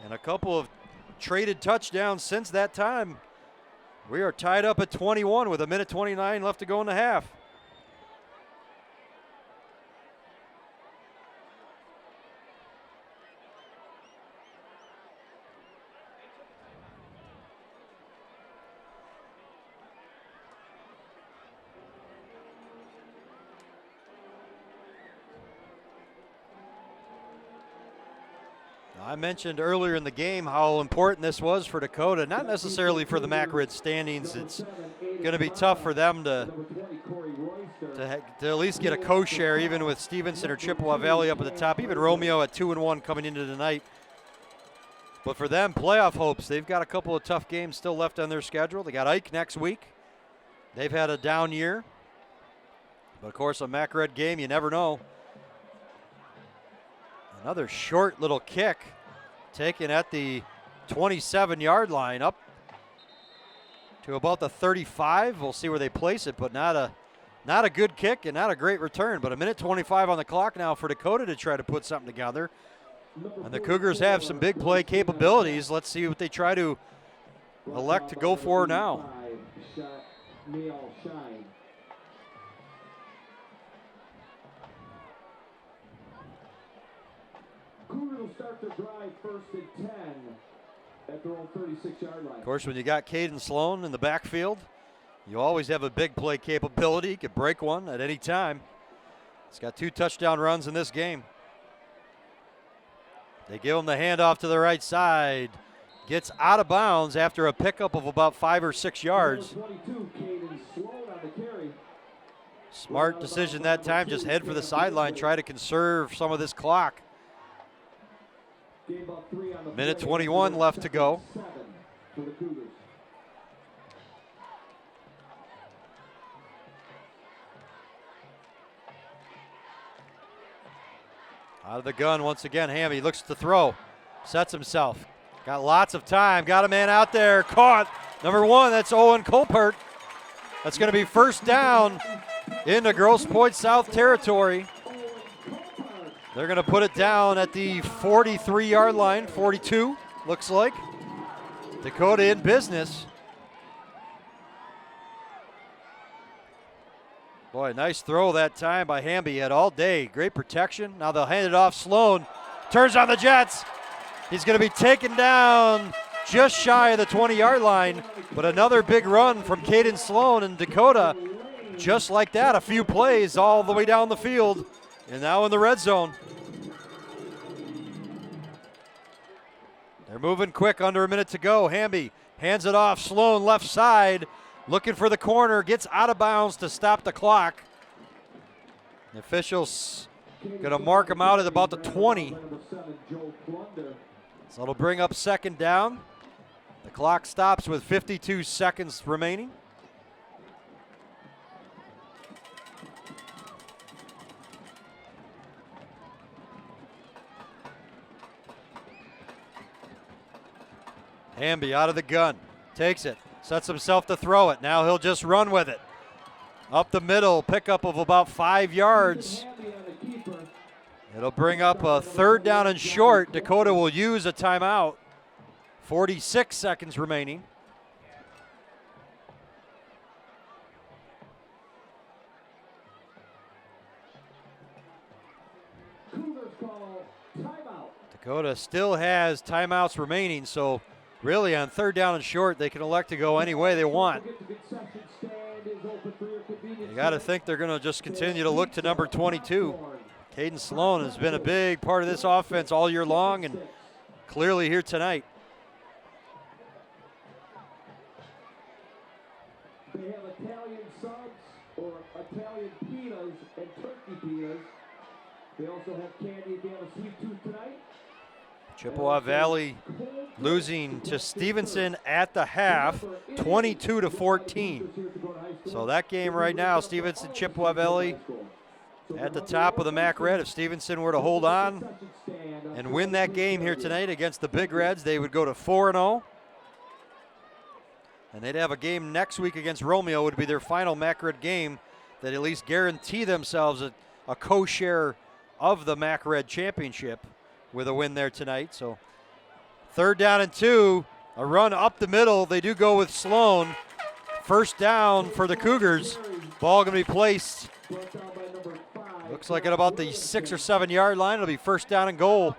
and a couple of traded touchdowns since that time. We are tied up at 21 with 1:29 left to go in the half. I mentioned earlier in the game how important this was for Dakota, not necessarily for the Macrid standings. It's going to be tough for them to at least get a co-share, even with Stevenson or Chippewa Valley up at the top, even Romeo at 2-1 coming into tonight. But for them, playoff hopes. They've got a couple of tough games still left on their schedule. They got Ike next week. They've had a down year. But, of course, a Macrid game, you never know. Another short little kick taken at the 27-yard line up to about the 35. We'll see where they place it, but not a good kick and not a great return. But 1:25 on the clock now for Dakota to try to put something together. And the Cougars have some big play capabilities. Let's see what they try to elect to go for now. Cougars will start the drive 1st and 10 at their own 36-yard line. Of course, when you got Caden Sloan in the backfield, you always have a big play capability. You could break one at any time. He's got 2 touchdown runs in this game. They give him the handoff to the right side. Gets out of bounds after a pickup of about 5 or 6 yards. Smart decision that time. Just head for the sideline. Try to conserve some of this clock. 1:21 left to go. Out of the gun once again, Hammy looks to throw, sets himself. Got lots of time, got a man out there, caught. Number 1, that's Owen Colbert. That's going to be 1st down into Grosse Pointe South territory. They're going to put it down at the 43-yard line, 42, looks like. Dakota in business. Boy, nice throw that time by Hamby. He had all day. Great protection. Now they'll hand it off. Sloan turns on the Jets. He's going to be taken down just shy of the 20-yard line. But another big run from Caden Sloan, and Dakota, just like that, a few plays all the way down the field. And now in the red zone. They're moving quick, under a minute to go. Hamby hands it off. Sloan left side, looking for the corner, gets out of bounds to stop the clock. The officials gonna mark him out at about the 20. So it'll bring up second down. The clock stops with 52 seconds remaining. Hamby out of the gun, takes it, sets himself to throw it. Now he'll just run with it. Up the middle, pickup of about 5 yards. It'll bring up a third down and short. Dakota will use a timeout. 46 seconds remaining. Dakota still has timeouts remaining, so really on third down and short, they can elect to go any way they want. You got to think they're going to just continue to look to number 22. Caden Sloan has been a big part of this offense all year long and clearly here tonight. They have Italian subs or Italian pitas and turkey pitas. They also have candy if they have a sweet tooth tonight. Chippewa Valley losing to Stevenson at the half, 22-14. So that game right now, Stevenson, Chippewa Valley at the top of the MAC Red. If Stevenson were to hold on and win that game here tonight against the Big Reds, they would go to 4-0. And they'd have a game next week against Romeo. Would be their final MAC Red game that at least guarantee themselves a co-share of the MAC Red championship with a win there tonight. So third down and 2, a run up the middle. They do go with Sloan. First down for the Cougars. Ball going to be placed, looks like at about the 6 or 7 yard line. It'll be first down and goal.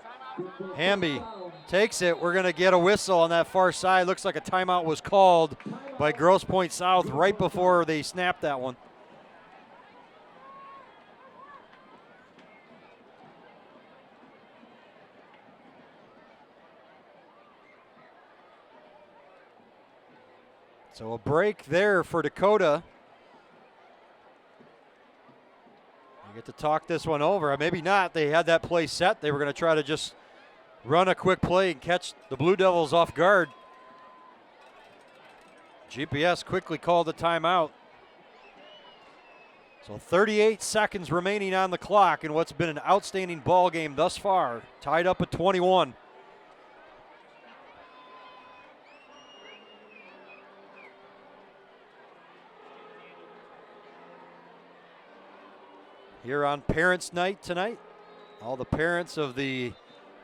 Hamby takes it. We're going to get a whistle on that far side. Looks like a timeout was called by Grosse Pointe South right before they snapped that one. So a break there for Dakota. You get to talk this one over. Maybe not. They had that play set. They were going to try to just run a quick play and catch the Blue Devils off guard. GPS quickly called the timeout. So 38 seconds remaining on the clock in what's been an outstanding ball game thus far. Tied up at 21. Here on Parents' Night tonight, all the parents of the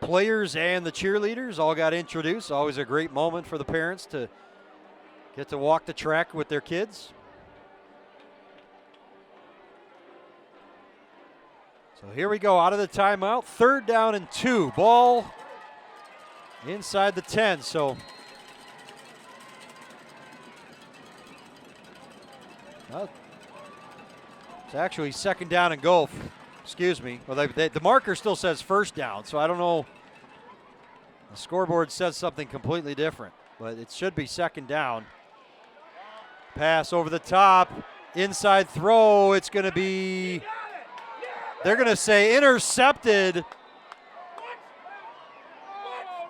players and the cheerleaders all got introduced. Always a great moment for the parents to get to walk the track with their kids. So here we go out of the timeout. Third down and 2. Ball inside the 10. So it's actually second down and goal. Excuse me. Well, the marker still says first down, so I don't know. The scoreboard says something completely different, but it should be second down. Pass over the top, inside throw. It's going to be, they're going to say intercepted.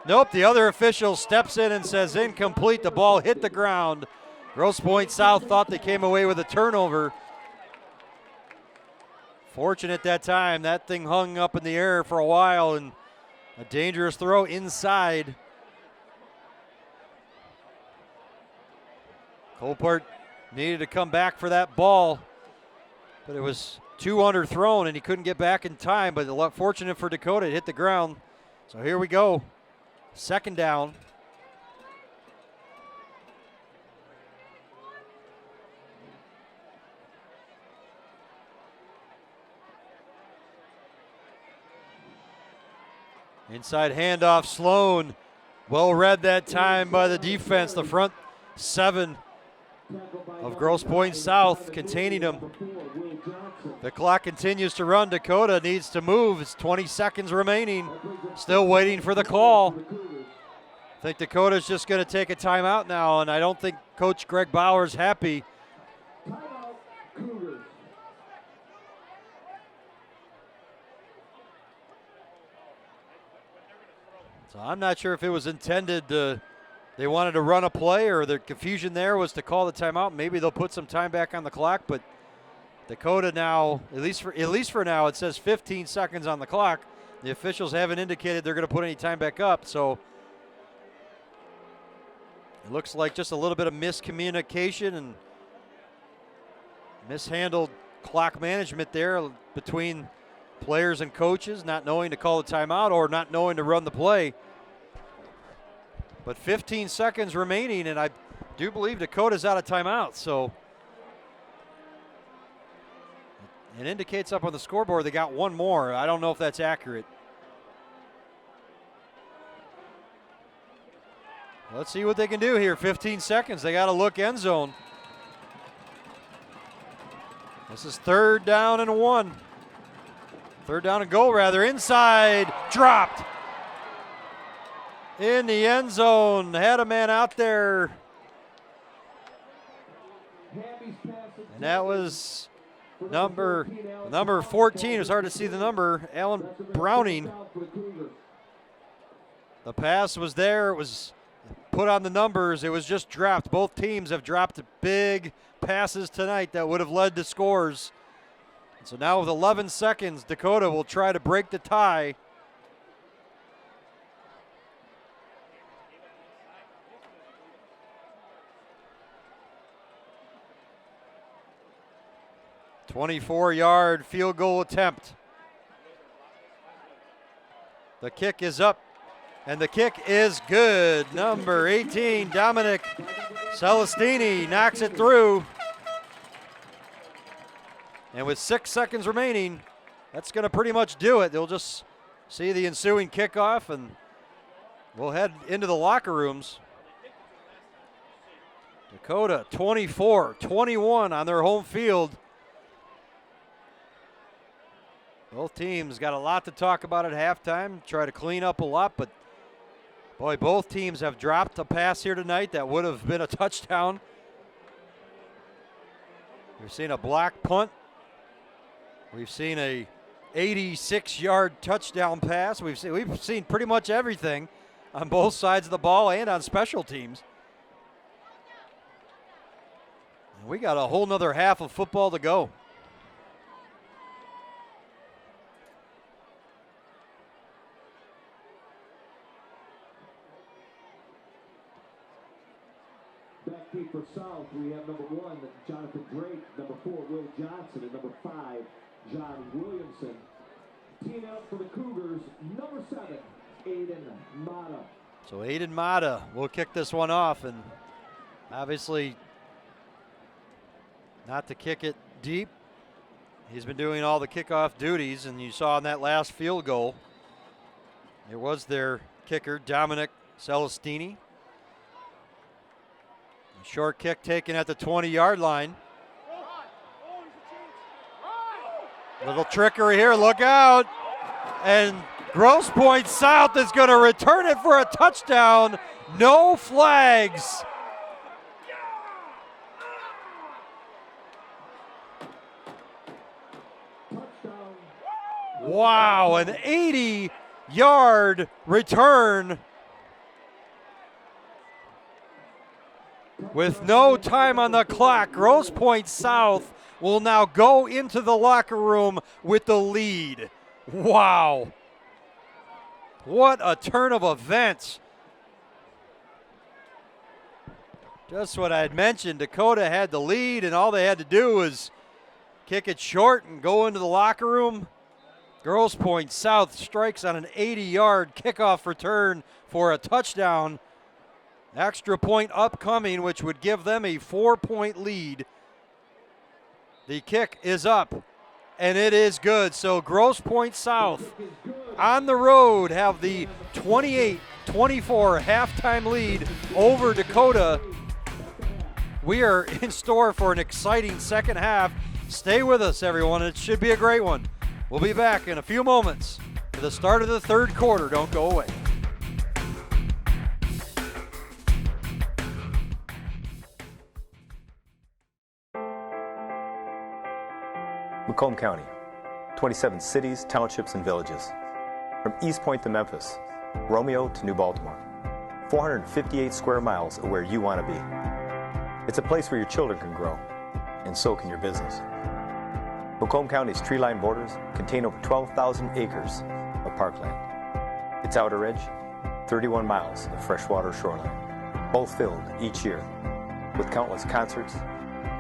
Nope, the other official steps in and says incomplete. The ball hit the ground. Grosse Pointe South thought they came away with a turnover. Fortunate that time, that thing hung up in the air for a while, and a dangerous throw inside. Colbert needed to come back for that ball, but it was 2 underthrown, and he couldn't get back in time, but fortunate for Dakota, it hit the ground. So here we go. 2nd down. Inside handoff, Sloan. Well read that time by the defense. The front 7 of Grosse Pointe South containing him. The clock continues to run. Dakota needs to move. It's 20 seconds remaining. Still waiting for the call. I think Dakota's just going to take a timeout now, and I don't think Coach Greg Bauer's happy. So I'm not sure if it was intended they wanted to run a play, or the confusion there was to call the timeout. Maybe they'll put some time back on the clock, but Dakota now, at least for now, it says 15 seconds on the clock. The officials haven't indicated they're going to put any time back up, so it looks like just a little bit of miscommunication and mishandled clock management there between players and coaches, not knowing to call the timeout or not knowing to run the play. But 15 seconds remaining, and I do believe Dakota's out of timeout, so it indicates up on the scoreboard they got one more. I don't know if that's accurate. Let's see what they can do here. 15 seconds. They got to look end zone. This is 3rd down and 1. 3rd down and goal, rather. Inside. Dropped. In the end zone. Had a man out there. And that was number 14. It was hard to see the number. Alan Browning. The pass was there. It was put on the numbers. It was just dropped. Both teams have dropped big passes tonight that would have led to scores. And so now with 11 seconds, Dakota will try to break the tie. A 24-yard field goal attempt. The kick is up, and the kick is good. Number 18, Dominic Celestini knocks it through. And with 6 seconds remaining, that's going to pretty much do it. They'll just see the ensuing kickoff, and we'll head into the locker rooms. Dakota 24-21 on their home field. Both teams got a lot to talk about at halftime, try to clean up a lot, but boy, both teams have dropped a pass here tonight that would have been a touchdown. We've seen a block punt. We've seen a 86-yard touchdown pass. We've seen pretty much everything on both sides of the ball and on special teams. And we got a whole nother half of football to go. Backkeep for South, we have number 1, Jonathan Drake, number 4, Will Johnson, and number 5, John Williamson. Teeing up for the Cougars, number 7, Aiden Mata. So Aiden Mata will kick this one off, and obviously not to kick it deep. He's been doing all the kickoff duties, and you saw in that last field goal, it was their kicker, Dominic Celestini. Short kick taken at the 20-yard line. Little trickery here, look out. And Grosse Pointe South is going to return it for a touchdown. No flags. Wow, an 80-yard return. With no time on the clock, Grosse Pointe South will now go into the locker room with the lead. Wow. What a turn of events. Just what I had mentioned, Dakota had the lead, and all they had to do was kick it short and go into the locker room. Grosse Pointe South strikes on an 80-yard kickoff return for a touchdown. Extra point upcoming, which would give them a 4-point lead. The kick is up, and it is good. So Grosse Pointe South on the road have the 28-24 halftime lead over Dakota. We are in store for an exciting second half. Stay with us, everyone. It should be a great one. We'll be back in a few moments for the start of the third quarter. Don't go away. Macomb County, 27 cities, townships, and villages. From East Point to Memphis, Romeo to New Baltimore. 458 square miles of where you want to be. It's a place where your children can grow, and so can your business. Macomb County's tree-lined borders contain over 12,000 acres of parkland. Its outer edge, 31 miles of freshwater shoreline, both filled each year with countless concerts,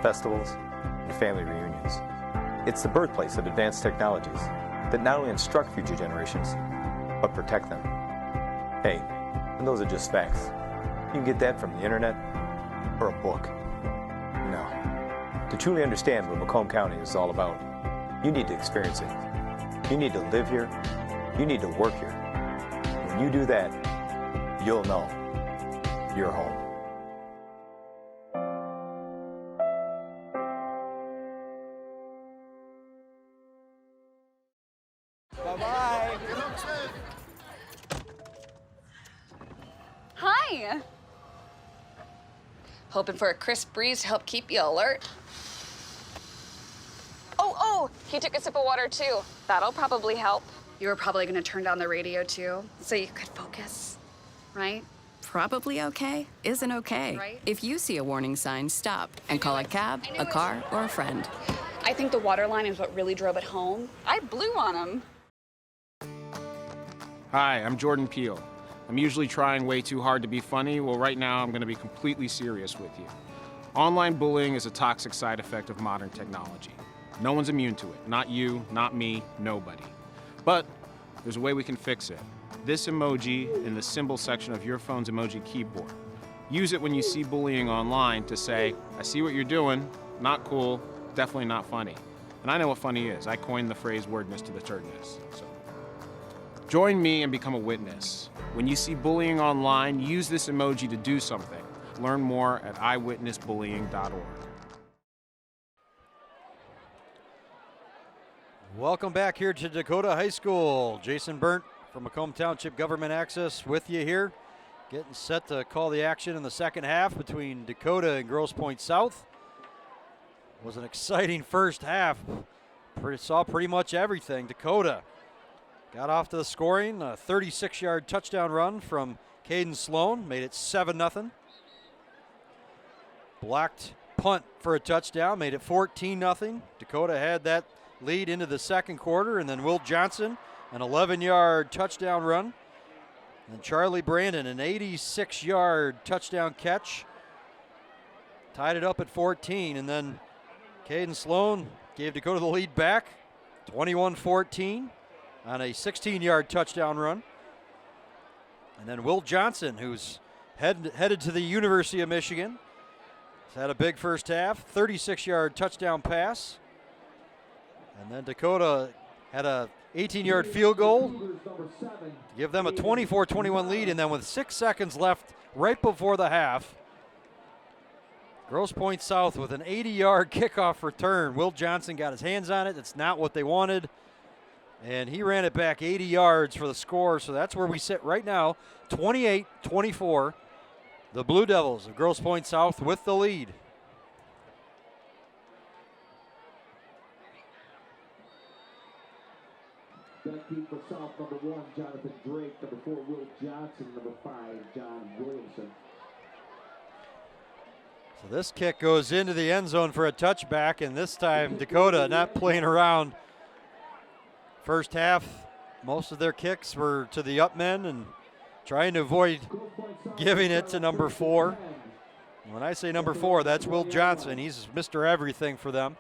festivals, and family reunions. It's the birthplace of advanced technologies that not only instruct future generations, but protect them. Hey, and those are just facts. You can get that from the internet or a book. No. To truly understand what Macomb County is all about, you need to experience it. You need to live here. You need to work here. When you do that, you'll know you're home. Bye-bye. Hi. Hoping for a crisp breeze to help keep you alert. Oh, he took a sip of water too. That'll probably help. You were probably gonna turn down the radio too, so you could focus, right? Probably okay isn't okay. Right. If you see a warning sign, stop and call a cab, a car, or a friend. I think the water line is what really drove it home. I blew on him. Hi, I'm Jordan Peele. I'm usually trying way too hard to be funny. Well, right now I'm going to be completely serious with you. Online bullying is a toxic side effect of modern technology. No one's immune to it. Not you, not me, nobody. But there's a way we can fix it. This emoji in the symbol section of your phone's emoji keyboard. Use it when you see bullying online to say, I see what you're doing, not cool, definitely not funny. And I know what funny is. I coined the phrase wordness to the turdness. So join me and become a witness. When you see bullying online, use this emoji to do something. Learn more at eyewitnessbullying.org. Welcome back here to Dakota High School. Jason Burnt from Macomb Township Government Access with you here. Getting set to call the action in the second half between Dakota and Grosse Pointe South. It was an exciting first half. Saw pretty much everything. Dakota got off to the scoring, a 36-yard touchdown run from Caden Sloan, made it 7-0. Blocked punt for a touchdown, made it 14-0. Dakota had that lead into the second quarter, and then Will Johnson, an 11-yard touchdown run. And Charlie Brandon, an 86-yard touchdown catch. Tied it up at 14, and then Caden Sloan gave Dakota the lead back, 21-14. On a 16-yard touchdown run. And then Will Johnson, who's headed to the University of Michigan, has had a big first half, 36-yard touchdown pass. And then Dakota had a 18-yard field goal to give them a 24-21 lead. And then with 6 seconds left right before the half, Grosse Pointe South with an 80-yard kickoff return. Will Johnson got his hands on it. It's not what they wanted. And he ran it back 80 yards for the score, so that's where we sit right now, 28-24. The Blue Devils of Grosse Pointe South with the lead. Back deep for South, number 1, Jonathan Drake. Number 4, Will Johnson. Number 5, John Williamson. So this kick goes into the end zone for a touchback, and this time Dakota not playing around. First half, most of their kicks were to the up men and trying to avoid giving it to number 4. When I say number 4, that's Will Johnson. He's Mr. Everything for them.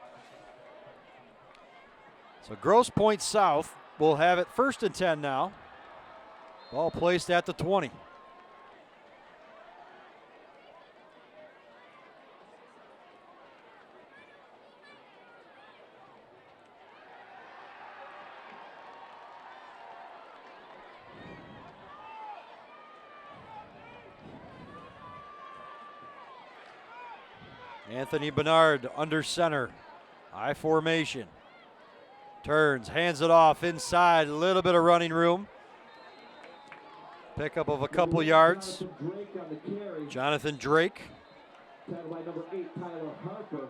So Grosse Pointe South will have it 1st and 10 now. Ball placed at the 20. Anthony Bernard under center. I formation. Turns, hands it off inside. A little bit of running room. Pickup of a couple yards. Jonathan Drake. Tackled by number 8, Tyler Harper.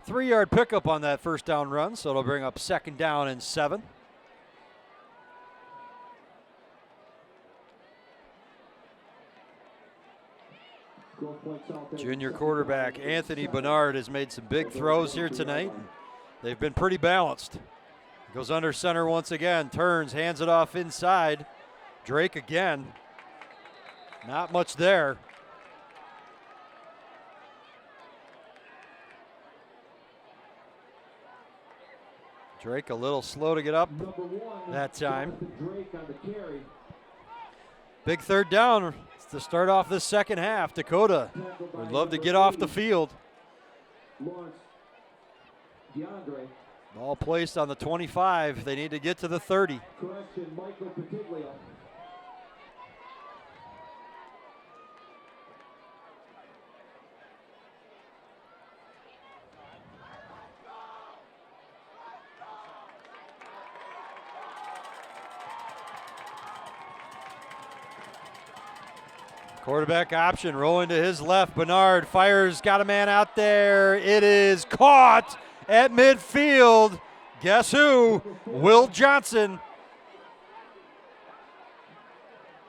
Three-yard pickup on that first down run, so it'll bring up 2nd down and 7. Junior quarterback Anthony Bernard has made some big throws here tonight. They've been pretty balanced. Goes under center once again, turns, hands it off inside. Drake again. Not much there. Drake a little slow to get up that time. Big 3rd down to start off this second half. Dakota would love to get off the field. Ball placed on the 25. They need to get to the 30. Quarterback option, rolling to his left. Bernard fires, got a man out there. It is caught at midfield. Guess who? Will Johnson.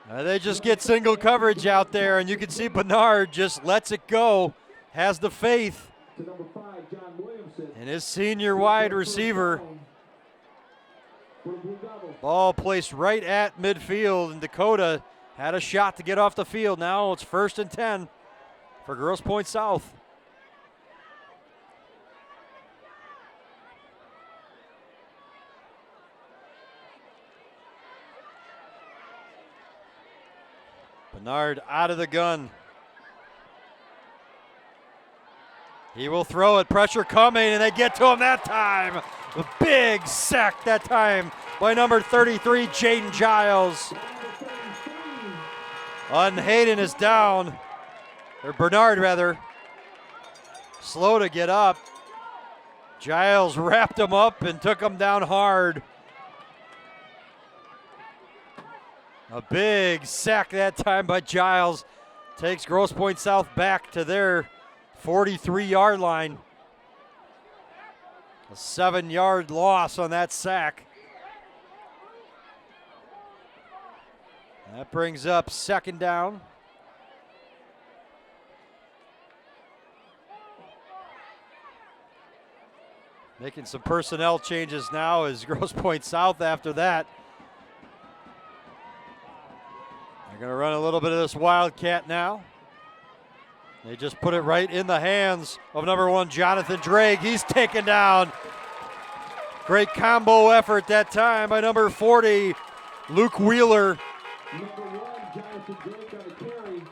They just get single coverage out there, and you can see Bernard just lets it go, has the faith in his senior wide receiver. Ball placed right at midfield, and Dakota had a shot to get off the field. Now it's 1st and 10 for Grosse Pointe South. Bernard out of the gun. He will throw it, pressure coming, and they get to him that time. A big sack that time by number 33, Jaden Giles. Hayden is down, or Bernard rather. Slow to get up. Giles wrapped him up and took him down hard. A big sack that time by Giles. Takes Grosse Pointe South back to their 43-yard line. A 7-yard loss on that sack. That brings up 2nd down. Making some personnel changes now is Grosse Pointe South after that. They're going to run a little bit of this Wildcat now. They just put it right in the hands of number 1, Jonathan Drake. He's taken down. Great combo effort that time by number 40, Luke Wheeler. Number 1, Jonathan Drake on the carry.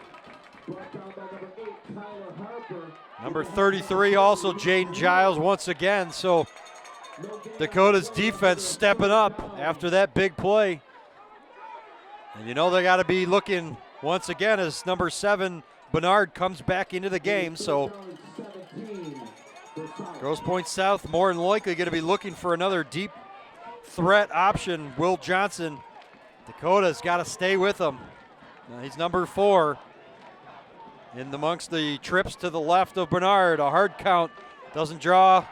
Brought down by number 8, Tyler Harper. Number 33 also Jaden Giles once again. So Dakota's defense stepping up after that big play. And you know they got to be looking once again as number 7, Bernard, comes back into the game. So Grosse Pointe South more than likely going to be looking for another deep threat option. Will Johnson. Dakota's got to stay with him. Now he's number 4 in amongst the trips to the left of Bernard. A hard count, doesn't draw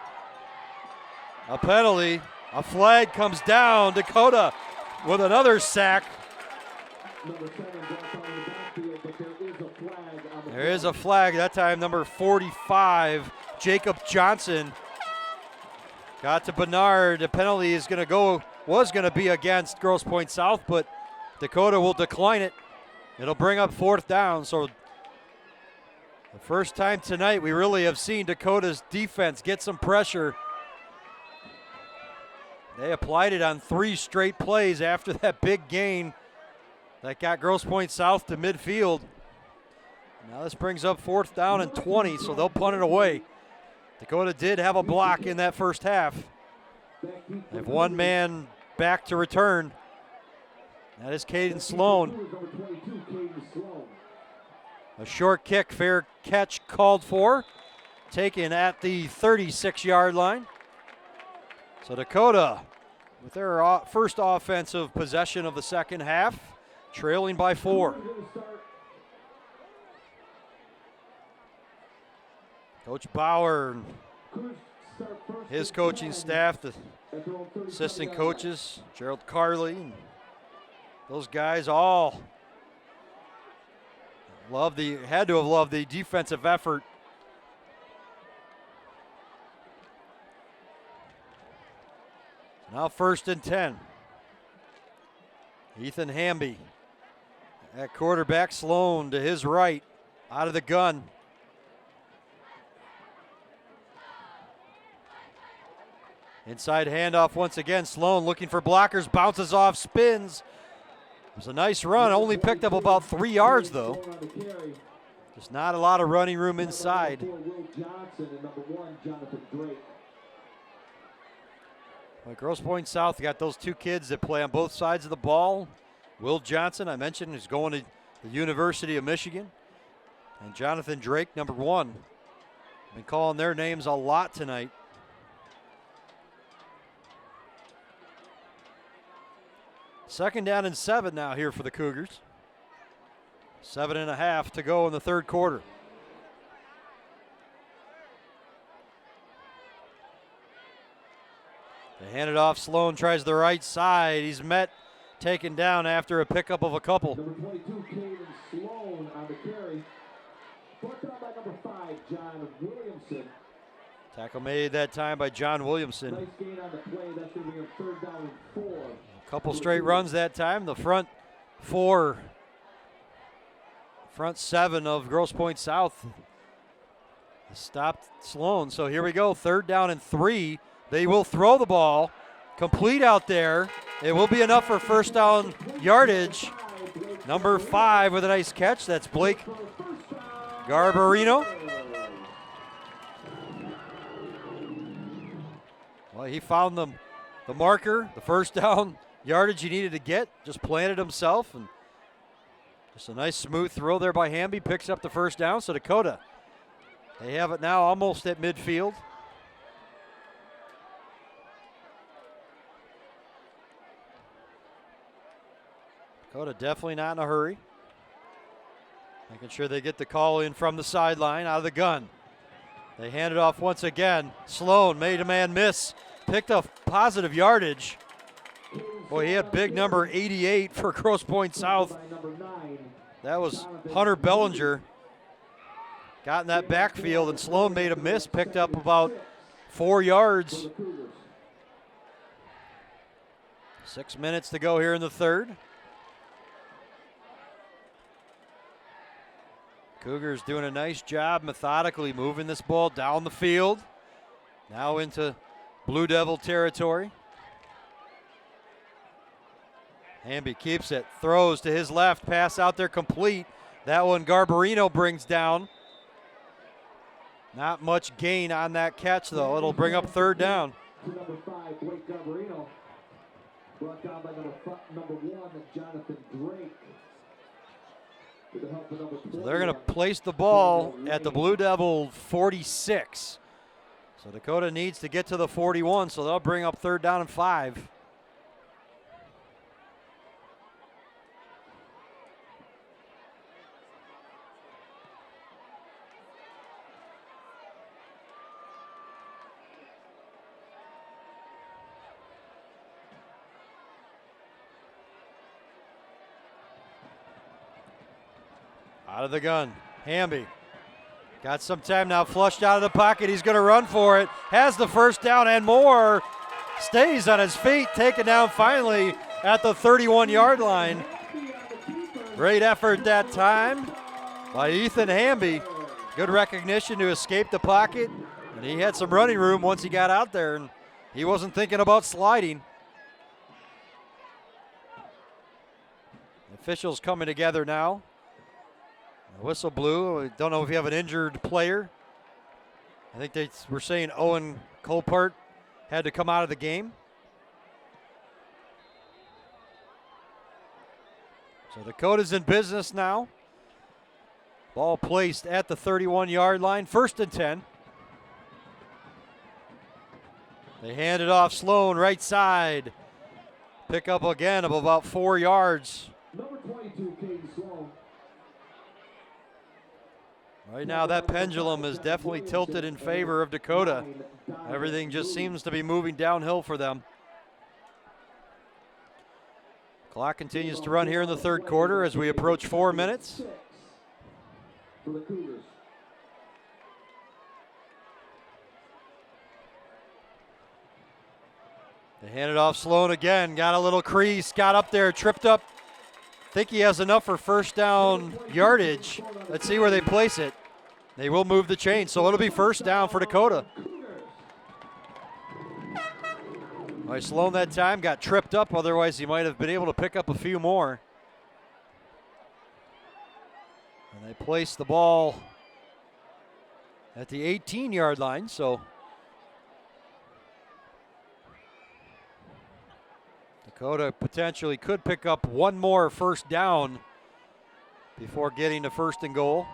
a penalty. A flag comes down. Dakota with another sack. There is a flag that time. Number 45, Jacob Johnson, got to Bernard. The penalty is going to was going to be against Grosse Pointe South, but Dakota will decline it. It'll bring up 4th down. So The first time tonight we really have seen Dakota's defense get some pressure. They applied it on 3 straight plays after that big gain that got Grosse Pointe South to midfield. Now this brings up 4th down and 20, so they'll punt it away. Dakota did have a block in that first half. They have 1 man back to return. That is Caden Sloan. A short kick, fair catch called for. Taken at the 36-yard line. So Dakota, with their first offensive possession of the second half, trailing by 4. Coach Bauer, his coaching staff, the assistant coaches, Gerald Carley, those guys all had to have loved the defensive effort. Now 1st and 10. Ethan Hamby at quarterback, Sloan to his right, out of the gun. Inside handoff once again. Sloan looking for blockers, bounces off, spins. It was a nice run, only picked up about 3 yards though. Just not a lot of running room inside. But Grosse Pointe South got those 2 kids that play on both sides of the ball. Will Johnson, I mentioned, is going to the University of Michigan. And Jonathan Drake, number 1. Been calling their names a lot tonight. Second down and 7 now here for the Cougars. 7.5 to go in the 3rd quarter. They hand it off. Sloan tries the right side. He's taken down after a pickup of a couple. Number 22, Caden Sloan on the carry. Brought down by number 5, John Williamson. Tackle made that time by John Williamson. Nice gain on the play. That's going to be a 3rd down and 4. A couple straight runs that time. The front 7 of Grosse Pointe South stopped Sloan. So here we go, 3rd down and 3. They will throw the ball, complete out there. It will be enough for 1st down yardage. Number 5 with a nice catch. That's Blake Garbarino. Well, he found the marker, the 1st down yardage he needed to get. Just planted himself, and just a nice smooth throw there by Hamby. Picks up the 1st down. So Dakota, they have it now almost at midfield. Dakota definitely not in a hurry. Making sure they get the call in from the sideline, out of the gun. They hand it off once again. Sloan made a man miss. Picked up positive yardage. Boy, he had big number 88 for Grosse Pointe South. That was Hunter Bellinger. Got in that backfield, and Sloan made a miss. Picked up about 4 yards. 6 minutes to go here in the 3rd. Cougars doing a nice job methodically moving this ball down the field. Now into Blue Devil territory. Hamby keeps it, throws to his left, pass out there complete. That one Garbarino brings down. Not much gain on that catch though. It'll bring up 3rd down. Number 5, Blake Garbarino. Brought down by number 1, Jonathan Drake. So they're going to place the ball at the Blue Devil 46. So Dakota needs to get to the 41, so they'll bring up 3rd down and 5. Out of the gun, Hamby. Got some time now, flushed out of the pocket. He's going to run for it. Has the 1st down and more. Stays on his feet, taken down finally at the 31-yard line. Great effort that time by Ethan Hamby. Good recognition to escape the pocket, and he had some running room once he got out there, and he wasn't thinking about sliding. Officials coming together now. The whistle blew. I don't know if you have an injured player. I think they were saying Owen Colbert had to come out of the game. So Dakota's in business now. Ball placed at the 31-yard line, 1st and 10. They hand it off Sloan, right side. Pick up again of about 4 yards. Number 22, Caden Sloan. Right now that pendulum is definitely tilted in favor of Dakota. Everything just seems to be moving downhill for them. Clock continues to run here in the 3rd quarter as we approach 4 minutes. For the Cougars. They hand it off Sloan again. Got a little crease, got up there, tripped up. Think he has enough for 1st down yardage. Let's see where they place it. They will move the chain, so it'll be 1st down for Dakota. All right, Sloan that time got tripped up, otherwise he might have been able to pick up a few more. And they place the ball at the 18-yard line, so Dakota potentially could pick up one more 1st down before getting to 1st and goal.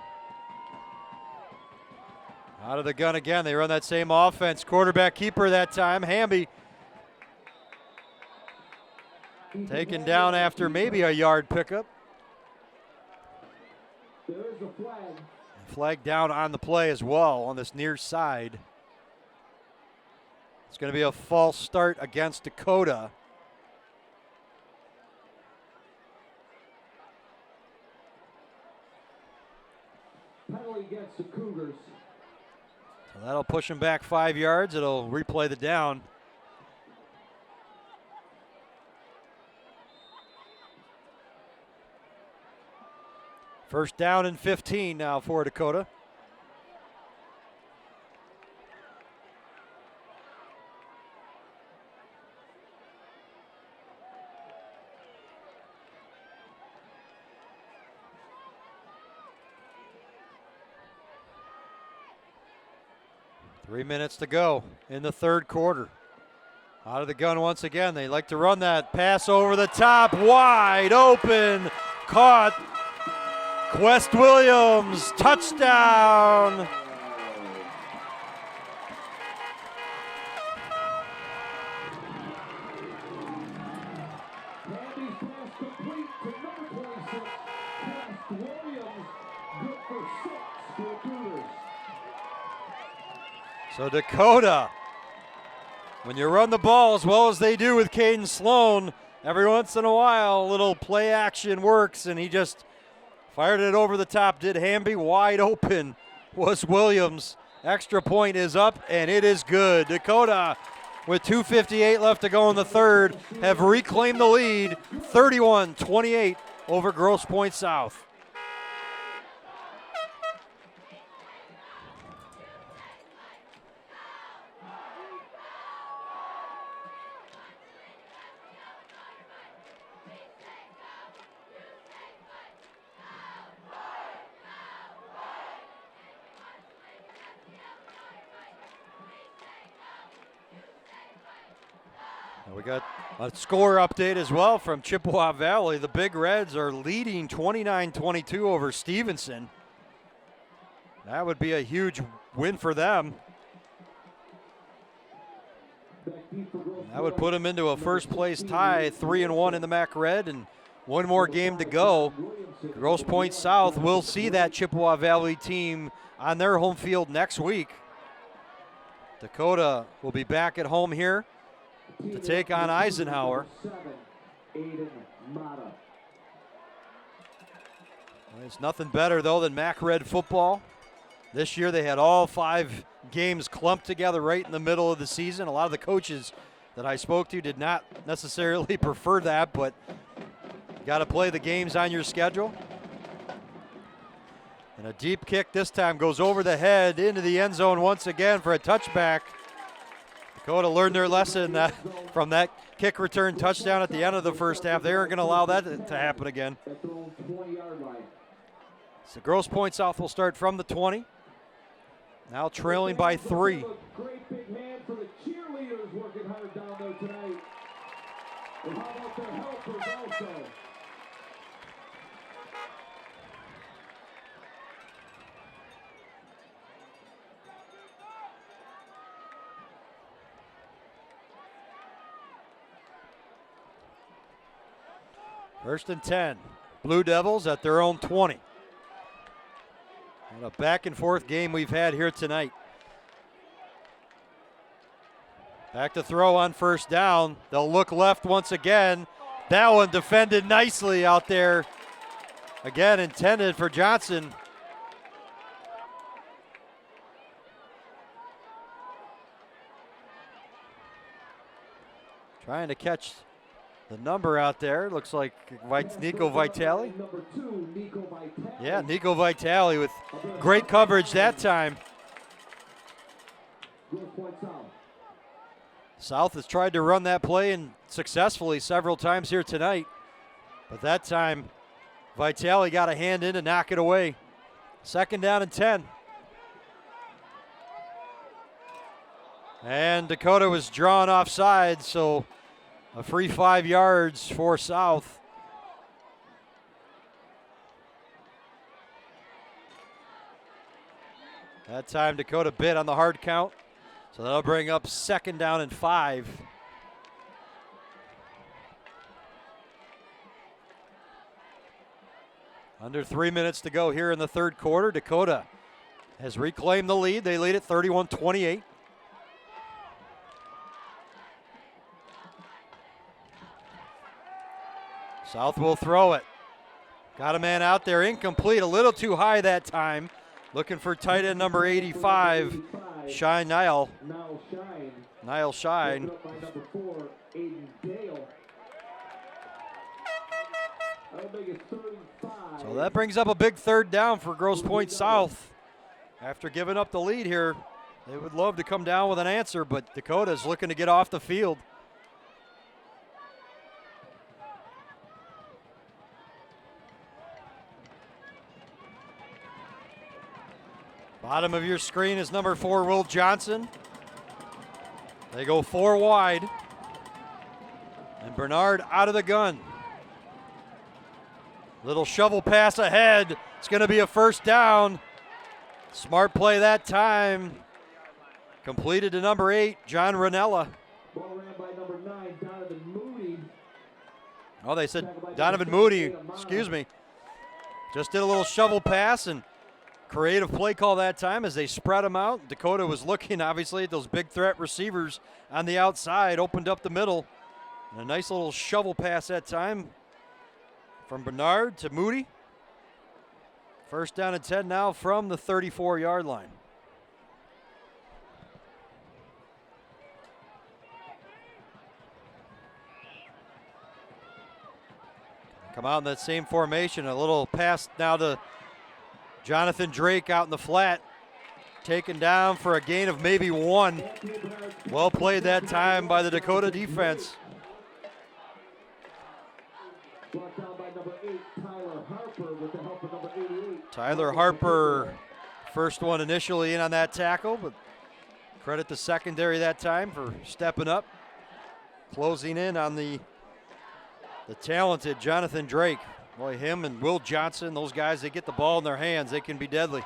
Out of the gun again, they run that same offense. Quarterback keeper that time, Hamby. Taken down after maybe a yard pickup. There is a flag. Flag down on the play as well on this near side. It's going to be a false start against Dakota. Penalty against the Cougars. So that'll push them back 5 yards. It'll replay the down. First down and 15 now for Dakota. Three minutes to go in the 3rd quarter. Out of the gun once again. They like to run that pass over the top, wide open, caught. Quest Williams, touchdown. Randy's pass complete to number 26, Quest Williams, good for 6 for the Cougars. So Dakota, when you run the ball as well as they do with Caden Sloan, every once in a while a little play action works, and he just fired it over the top. Did Hamby. Wide open was Williams. Extra point is up, and it is good. Dakota, with 2:58 left to go in the 3rd, have reclaimed the lead, 31-28 over Grosse Pointe South. We got a score update as well from Chippewa Valley. The Big Reds are leading 29-22 over Stevenson. That would be a huge win for them. That would put them into a 1st place tie, 3-1 in the MAC Red, and one more game to go. Grosse Pointe South will see that Chippewa Valley team on their home field next week. Dakota will be back at home here to take on Eisenhower. It's nothing better, though, than MAC Red football. This year they had all 5 games clumped together right in the middle of the season. A lot of the coaches that I spoke to did not necessarily prefer that, but you got to play the games on your schedule. And a deep kick this time goes over the head into the end zone once again for a touchback. Dakota learned their lesson from that kick return touchdown at the end of the first half. They aren't going to allow that to happen again. So Grosse Pointe South will start from the 20. Now trailing by 3. Great big hand for the cheerleaders working hard down there tonight. And how about their helpers also? First and 10. Blue Devils at their own 20. And a back and forth game we've had here tonight. Back to throw on first down. They'll look left once again. That one defended nicely out there. Again, intended for Johnson. Trying to catch the number out there. Looks like Nico Vitale. Yeah, Nico Vitale with great coverage that time. South has tried to run that play and successfully several times here tonight. But that time, Vitale got a hand in to knock it away. Second down and 10. And Dakota was drawn offside, so a free 5 yards for South. That time Dakota bit on the hard count. So that'll bring up second down and 5. Under 3 minutes to go here in the third quarter. Dakota has reclaimed the lead. They lead at 31-28. South will throw it. Got a man out there, incomplete, a little too high that time. Looking for tight end number 85, Shine Niall. Niall Shine. So that brings up a big third down for Grosse Pointe South. After giving up the lead here, they would love to come down with an answer, but Dakota's looking to get off the field. Bottom of your screen is number 4, Will Johnson. They go 4 wide. And Bernard out of the gun. Little shovel pass ahead. It's going to be a first down. Smart play that time. Completed to number 8, John Ranella. Ball ran by number 9, Donovan Moody. Oh, they said Donovan Moody, excuse me. Just did a little shovel pass and creative play call that time as they spread them out. Dakota was looking, obviously, at those big threat receivers on the outside, opened up the middle. And a nice little shovel pass that time from Bernard to Moody. First down and 10 now from the 34-yard line. Come out in that same formation. A little pass now to Jonathan Drake out in the flat. Taken down for a gain of maybe 1. Well played that time by the Dakota defense. Brought down by number 8, Tyler Harper, with the help of number 88. Tyler Harper, first one initially in on that tackle, but credit the secondary that time for stepping up. Closing in on the talented Jonathan Drake. Boy, him and Will Johnson, those guys, they get the ball in their hands, they can be deadly.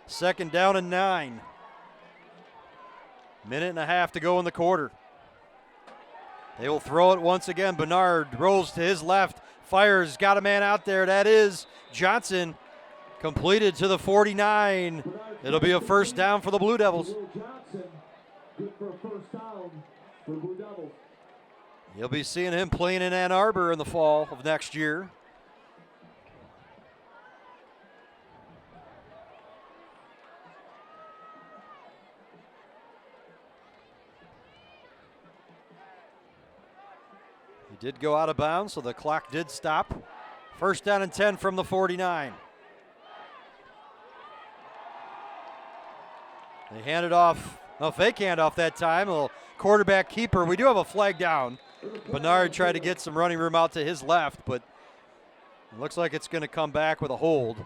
Second down and 9. Minute and a half to go in the quarter. They will throw it once again. Bernard rolls to his left, fires, got a man out there. That is Johnson. Completed to the 49. It'll be a first down for the Blue Devils. Will Johnson, good for a first down for the Blue Devils. You'll be seeing him playing in Ann Arbor in the fall of next year. He did go out of bounds, so the clock did stop. First down and 10 from the 49. They hand it off. No, fake handoff that time. A little quarterback keeper. We do have a flag down. Bernard tried to get some running room out to his left, but it looks like it's going to come back with a hold.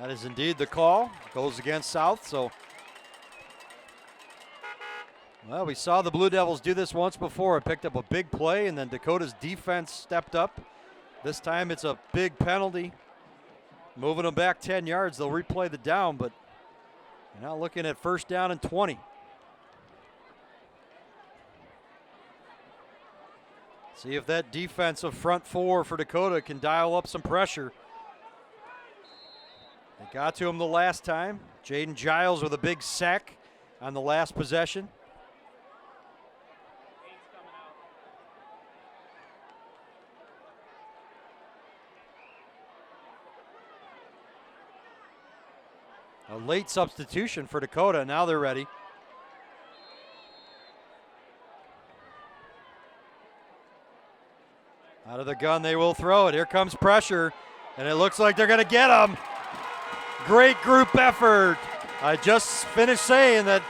That is indeed the call. Goes against South, so. Well, we saw the Blue Devils do this once before. It picked up a big play, and then Dakota's defense stepped up. This time it's a big penalty. Moving them back 10 yards. They'll replay the down, but you're now looking at first down and 20. See if that defensive front four for Dakota can dial up some pressure. They got to him the last time. Jaden Giles with a big sack on the last possession. A late substitution for Dakota. Now they're ready. Out of the gun, they will throw it. Here comes pressure, and it looks like they're going to get him. Great group effort. I just finished saying that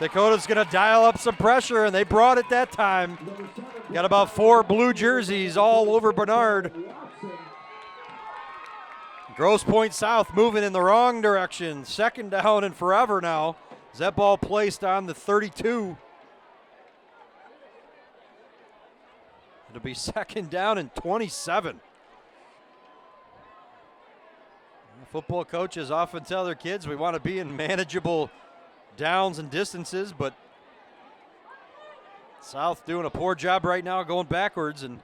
Dakota's going to dial up some pressure, and they brought it that time. Got about 4 blue jerseys all over Bernard. Grosse Pointe South moving in the wrong direction. Second down and forever now. Is that ball placed on the 32? It'll be second down and 27. Football coaches often tell their kids we want to be in manageable downs and distances, but South doing a poor job right now going backwards, and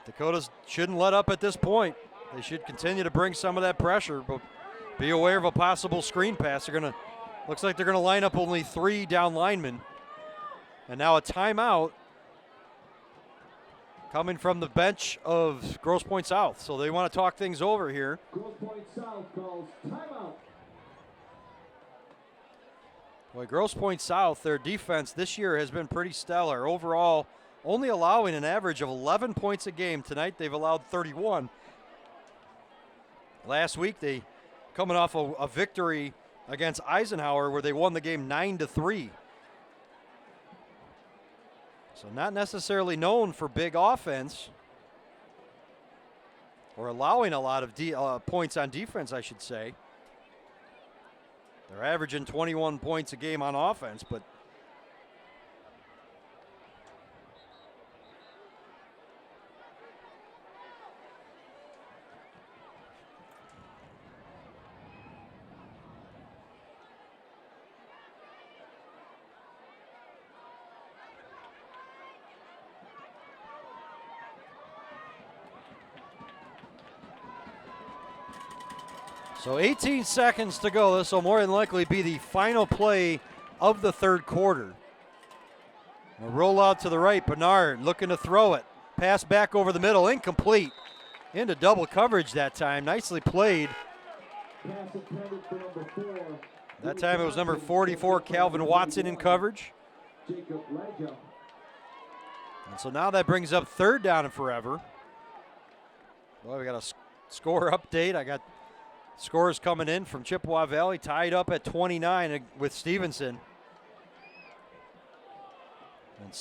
Dakota shouldn't let up at this point. They should continue to bring some of that pressure, but be aware of a possible screen pass. Looks like they're gonna line up only 3 down linemen. And now a timeout coming from the bench of Grosse Pointe South. So they want to talk things over here. Grosse Pointe South calls timeout. Boy, Grosse Pointe South, their defense this year has been pretty stellar. Overall, only allowing an average of 11 points a game. Tonight they've allowed 31. Last week, they coming off a victory against Eisenhower where they won the game 9-3. So not necessarily known for big offense or allowing a lot of points on defense, I should say. They're averaging 21 points a game on offense, but so 18 seconds to go. This will more than likely be the final play of the third quarter. A roll out to the right. Bernard looking to throw it. Pass back over the middle. Incomplete. Into double coverage that time. Nicely played. That time it was number 44, Calvin Watson, in coverage. And so now that brings up third down and forever. Well, we got a score update. I got scores coming in from Chippewa Valley, tied up at 29 with Stevenson. And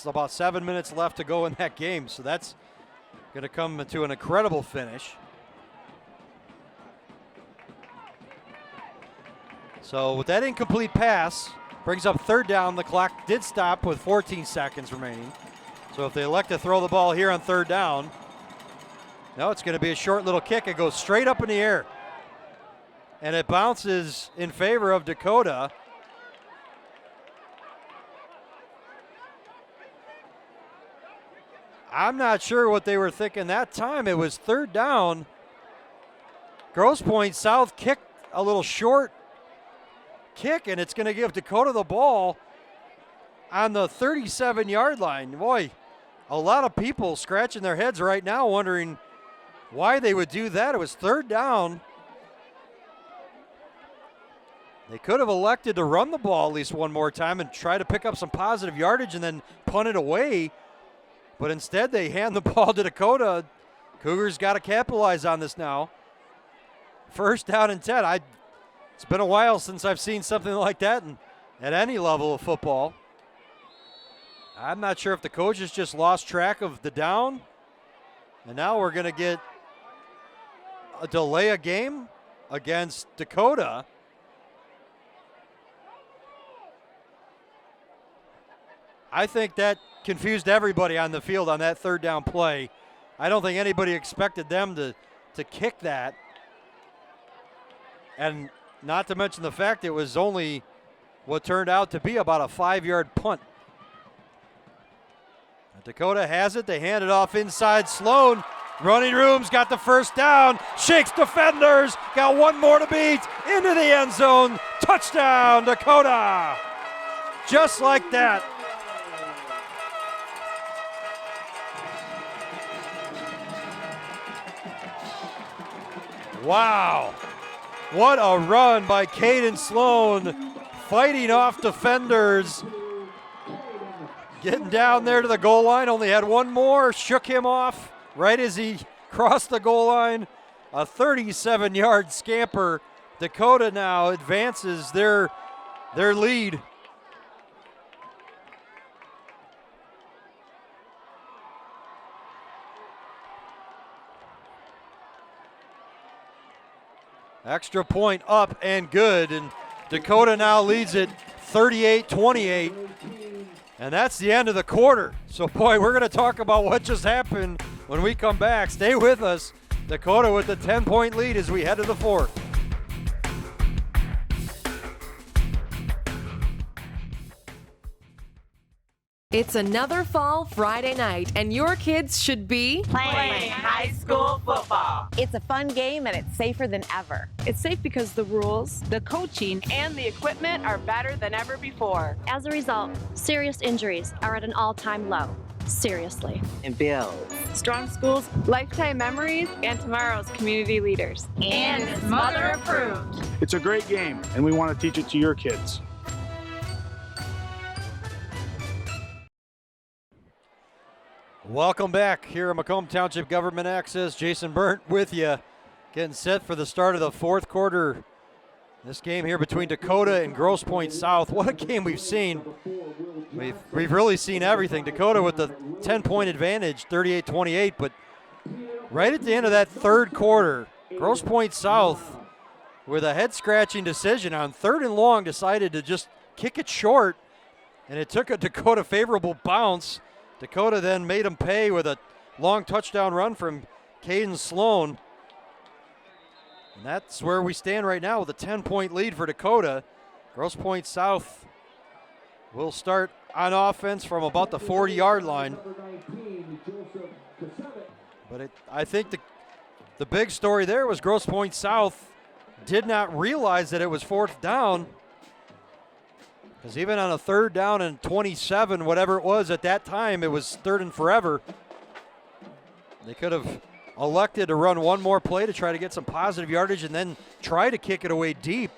about 7 minutes left to go in that game. So that's going to come to an incredible finish. So with that incomplete pass, brings up third down. The clock did stop with 14 seconds remaining. So if they elect to throw the ball here on third down, no, it's going to be a short little kick. It goes straight up in the air. And it bounces in favor of Dakota. I'm not sure what they were thinking that time. It was third down. Grosse Pointe South kicked a little short kick, and it's going to give Dakota the ball on the 37-yard line. Boy, a lot of people scratching their heads right now wondering why they would do that. It was third down. They could have elected to run the ball at least one more time and try to pick up some positive yardage and then punt it away. But instead they hand the ball to Dakota Cougars got to capitalize on this now. First down and 10. It's been a while since I've seen something like that at any level of football. I'm not sure if the coaches just lost track of the down. And now we're going to get a delay of game against Dakota. I think that confused everybody on the field on that third down play. I don't think anybody expected them to kick that. And not to mention the fact it was only what turned out to be about a 5-yard punt. Dakota has it. They hand it off inside Sloan. Running room's got the first down. Shakes defenders. Got one more to beat. Into the end zone. Touchdown, Dakota. Just like that. Wow. What a run by Caden Sloan. Fighting off defenders. Getting down there to the goal line. Only had one more. Shook him off right as he crossed the goal line. A 37-yard scamper. Dakota now advances their lead. Extra point up and good, and Dakota now leads it 38-28. And that's the end of the quarter. So, boy, we're going to talk about what just happened when we come back. Stay with us. Dakota with the 10-point lead as we head to the fourth. It's another fall Friday night, and your kids should be playing high school football. It's a fun game, and it's safer than ever. It's safe because the rules, the coaching, and the equipment are better than ever before. As a result, serious injuries are at an all-time low. Seriously. And builds strong schools, lifetime memories, and tomorrow's community leaders. And it's mother approved. It's a great game, and we want to teach it to your kids. Welcome back here at Macomb Township Government Access. Jason Burnt with you, getting set for the start of the fourth quarter. This game here between Dakota and Grosse Pointe South. What a game we've seen. We've really seen everything. Dakota with the 10-point advantage, 38-28, but right at the end of that third quarter, Grosse Pointe South, with a head-scratching decision on 3rd and long, decided to just kick it short, and it took a Dakota favorable bounce. Dakota then made them pay with a long touchdown run from Caden Sloan. And that's where we stand right now with a 10-point lead for Dakota. Grosse Pointe South will start on offense from about the 40-yard line. But I think the big story there was Grosse Pointe South did not realize that it was 4th down. Because even on a 3rd down and 27, whatever it was at that time, it was 3rd and forever. They could have elected to run one more play to try to get some positive yardage and then try to kick it away deep.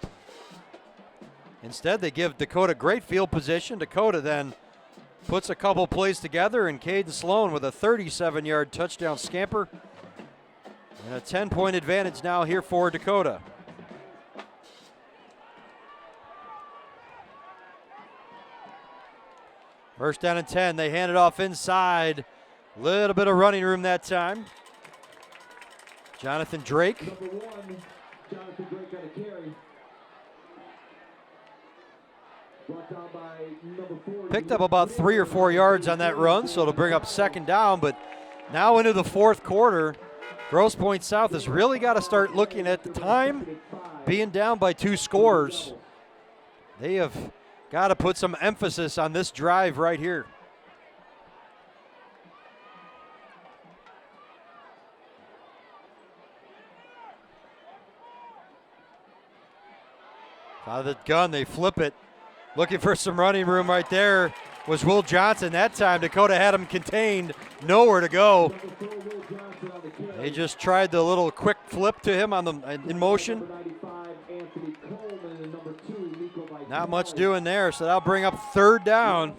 Instead, they give Dakota great field position. Dakota then puts a couple plays together, and Caden Sloan with a 37-yard touchdown scamper. And a 10-point advantage now here for Dakota. First down and 10. They hand it off inside. Little bit of running room that time. Jonathan Drake. Number 1, Jonathan Drake got a carry. Brought down by number 4. Picked up about 3 or 4 yards on that run, so it'll bring up 2nd down. But now into the fourth quarter, Grosse Pointe South has really got to start looking at the time, being down by 2 scores. They have got to put some emphasis on this drive right here. Out of the gun, they flip it. Looking for some running room right there was Will Johnson. That time Dakota had him contained, nowhere to go. They just tried the little quick flip to him on the in motion. Not much doing there, so that'll bring up 3rd down.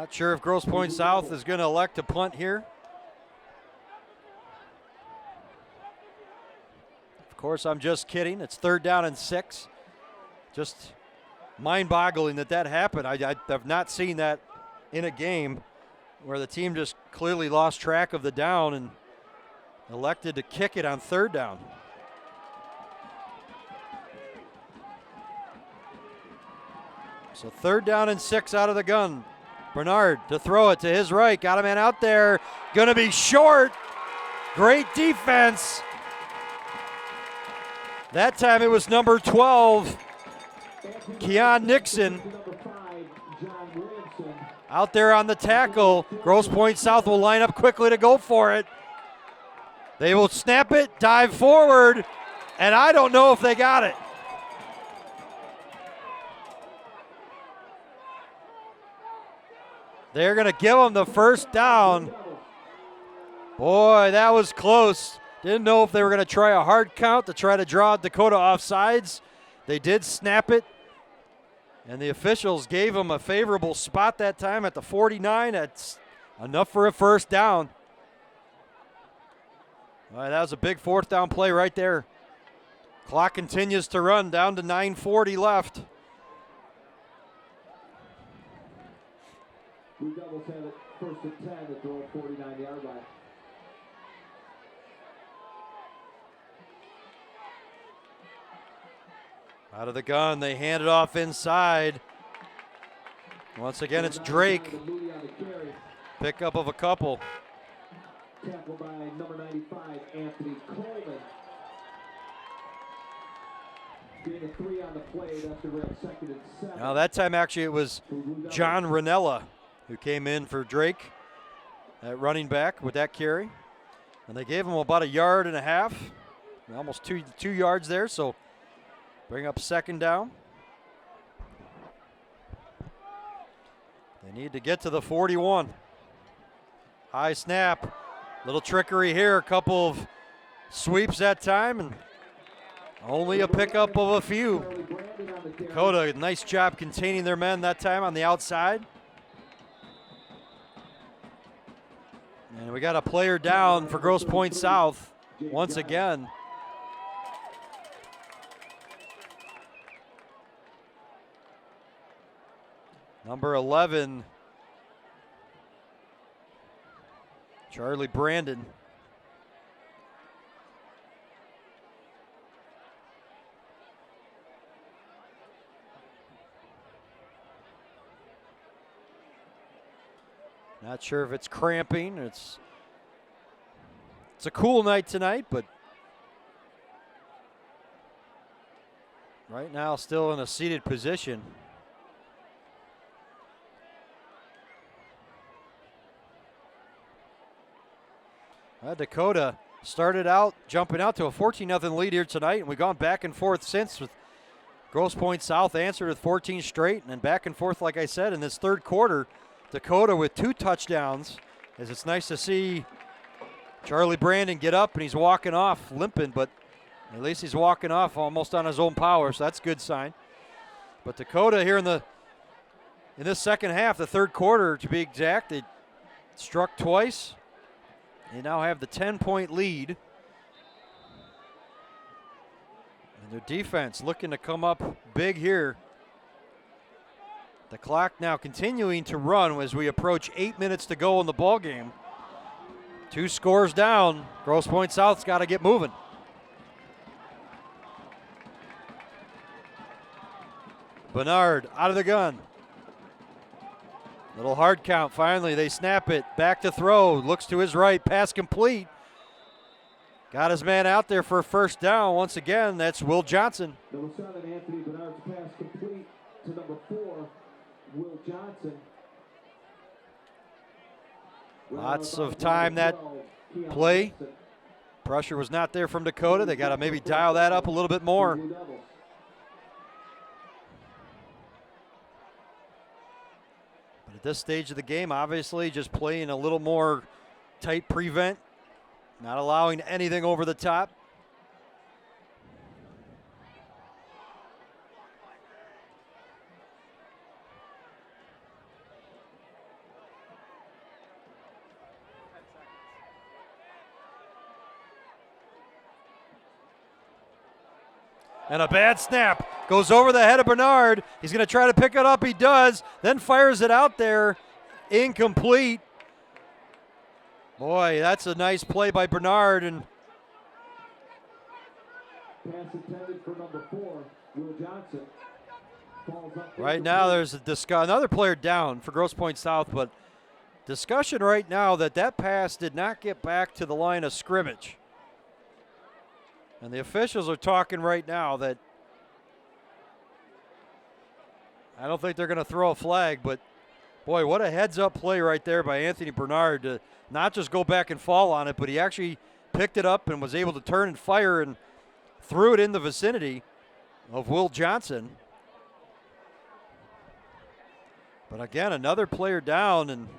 Not sure if Grosse Pointe South is going to elect to punt here. Of course, I'm just kidding. It's 3rd down and 6. Just mind-boggling that happened. I have not seen that in a game where the team just clearly lost track of the down and elected to kick it on 3rd down. So 3rd down and 6 out of the gun. Bernard to throw it to his right. Got a man out there. Going to be short. Great defense. That time it was number 12, Keon Nixon. Out there on the tackle. Grosse Pointe South will line up quickly to go for it. They will snap it, dive forward, and I don't know if they got it. They're going to give them the 1st down. Boy, that was close. Didn't know if they were going to try a hard count to try to draw Dakota offsides. They did snap it, and the officials gave them a favorable spot that time at the 49. That's enough for a 1st down. All right, that was a big 4th down play right there. Clock continues to run, down to 9:40 left. Blue Devils have it 1st and 10 at their own 49-yard line. Out of the gun, they hand it off inside. Once again, it's Drake. Pickup of a couple. Tackled by number 95, Anthony Coleman. Being a 3 on the play, that's the red 2nd and 7. Now that time actually it was John Ranella who came in for Drake at running back with that carry. And they gave him about 1.5 yards, almost two yards there, so bring up 2nd down. They need to get to the 41. High snap, little trickery here, a couple of sweeps that time, and only a pickup of a few. Dakota, nice job containing their men that time on the outside. And we got a player down for Grosse Pointe South once again. Number 11, Charlie Brandon. Not sure if it's cramping. It's a cool night tonight, but right now still in a seated position. Dakota started out jumping out to a 14-0 lead here tonight, and we've gone back and forth since, with Grosse Pointe South answered with 14 straight, and then back and forth, like I said, in this 3rd quarter. Dakota with 2 touchdowns, as it's nice to see Charlie Brandon get up, and he's walking off limping, but at least he's walking off almost on his own power, so that's a good sign. But Dakota here in this 2nd half, the 3rd quarter to be exact, they struck twice. They now have the 10-point lead. And their defense looking to come up big here. The clock now continuing to run as we approach 8 minutes to go in the ball game. 2 scores down. Grosse Pointe South's got to get moving. Bernard out of the gun. Little hard count. Finally, they snap it. Back to throw. Looks to his right. Pass complete. Got his man out there for a 1st down. Once again, that's Will Johnson. Number 7, Anthony Bernard's pass complete to number 4, Will Johnson. Lots of time that play. Pressure was not there from Dakota. They got to maybe dial that up a little bit more. But at this stage of the game, obviously just playing a little more tight prevent, not allowing anything over the top. And a bad snap. Goes over the head of Bernard. He's going to try to pick it up. He does. Then fires it out there. Incomplete. Boy, that's a nice play by Bernard. And Pass intended for number 4, Will Johnson. Right now there's another player down for Grosse Pointe South, but discussion right now that pass did not get back to the line of scrimmage. And the officials are talking right now that I don't think they're going to throw a flag, but boy, what a heads-up play right there by Anthony Bernard to not just go back and fall on it, but he actually picked it up and was able to turn and fire and threw it in the vicinity of Will Johnson. But again, another player down, and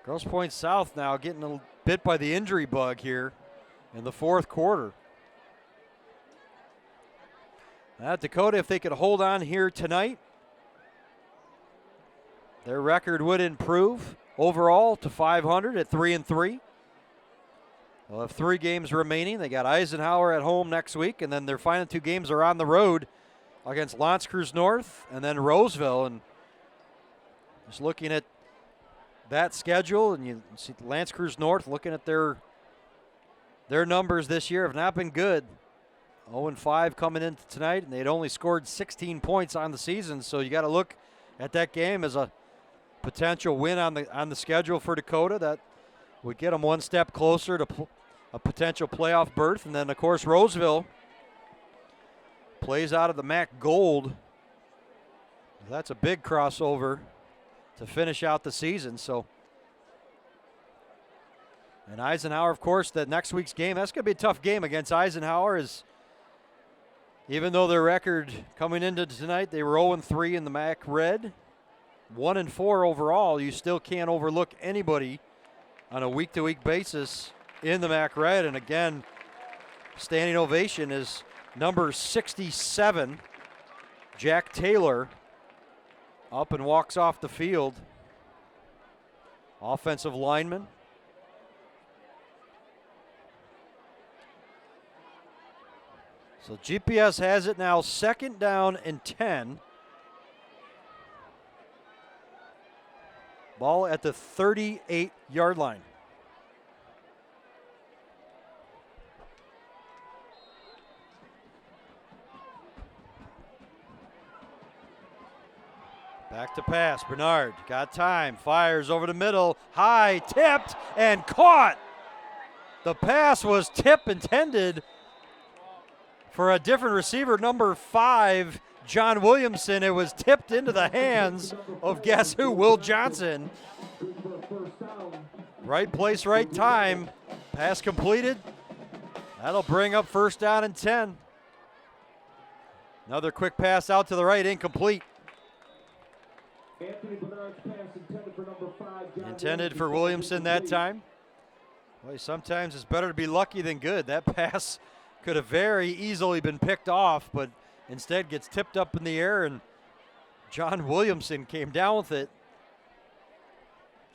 Grosse Pointe South now getting a bit by the injury bug here in the fourth quarter. Dakota, if they could hold on here tonight, their record would improve overall to 500 at 3-3. They'll have 3 games remaining. They got Eisenhower at home next week, and then their final 2 games are on the road against L'Anse Creuse North and then Roseville. And just looking at that schedule, and you see L'Anse Creuse North looking at their numbers this year have not been good. 0-5 coming into tonight, and they'd only scored 16 points on the season. So you got to look at that game as a potential win on the schedule for Dakota. That would get them one step closer to a potential playoff berth. And then, of course, Roseville plays out of the MAC Gold. That's a big crossover to finish out the season. So, and Eisenhower, of course, that next week's game, that's going to be a tough game against Eisenhower. Is even though their record coming into tonight, they were 0-3 in the MAC Red, 1-4 overall, you still can't overlook anybody on a week-to-week basis in the MAC Red. And again, standing ovation is number 67, Jack Taylor, up and walks off the field. Offensive lineman. So GPS has it now 2nd down and 10. Ball at the 38-yard line. Back to pass. Bernard got time. Fires over the middle. High, tipped, and caught. The pass was tip intended for a different receiver, number 5, John Williamson. It was tipped into the hands of guess who? Will Johnson. Right place, right time. Pass completed. That'll bring up 1st down and 10. Another quick pass out to the right, incomplete. Anthony Bernard's pass intended for number 5. Intended for Williamson that time. Boy, sometimes it's better to be lucky than good. That pass could have very easily been picked off, but instead gets tipped up in the air, and John Williamson came down with it.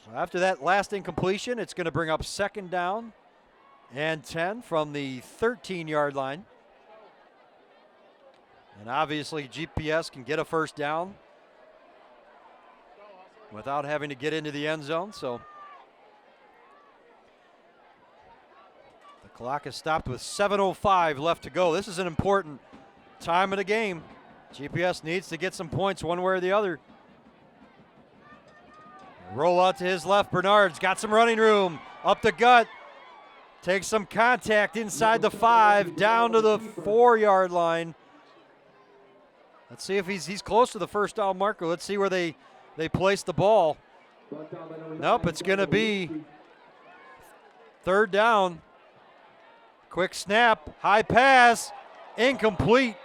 So after that last incompletion, it's going to bring up 2nd down and 10 from the 13-yard line. And obviously GPS can get a 1st down without having to get into the end zone. So the clock is stopped with 7:05 left to go. This is an important time of the game. GPS needs to get some points one way or the other. Roll out to his left. Bernard's got some running room. Up the gut. Takes some contact inside the 5, down to the 4-yard line. Let's see if he's close to the 1st down marker. Let's see where they place the ball. Nope, it's going to be 3rd down. Quick snap, high pass, incomplete.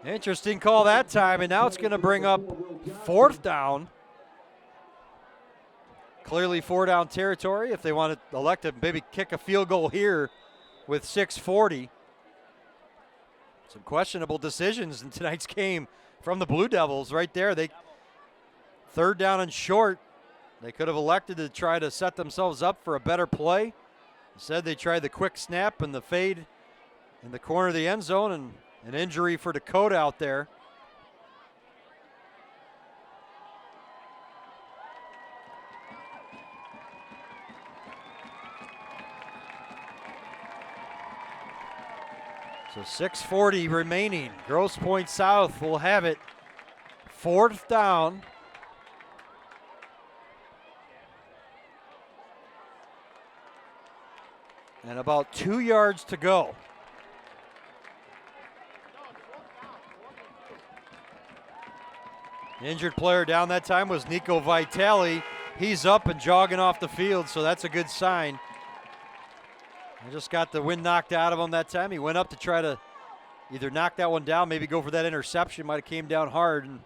Interesting call that time, and now it's going to bring up 4th down. Clearly 4-down territory if they want to elect to maybe kick a field goal here with 6:40. Some questionable decisions in tonight's game from the Blue Devils right there. 3rd down and short. They could have elected to try to set themselves up for a better play. Instead, they tried the quick snap and the fade in the corner of the end zone, and an injury for Dakota out there. So 6:40 remaining. Grosse Pointe South will have it. 4th down. And about 2 yards to go. The injured player down that time was Nico Vitale. He's up and jogging off the field, so that's a good sign. I just got the wind knocked out of him that time. He went up to try to either knock that one down, maybe go for that interception. Might have came down hard. And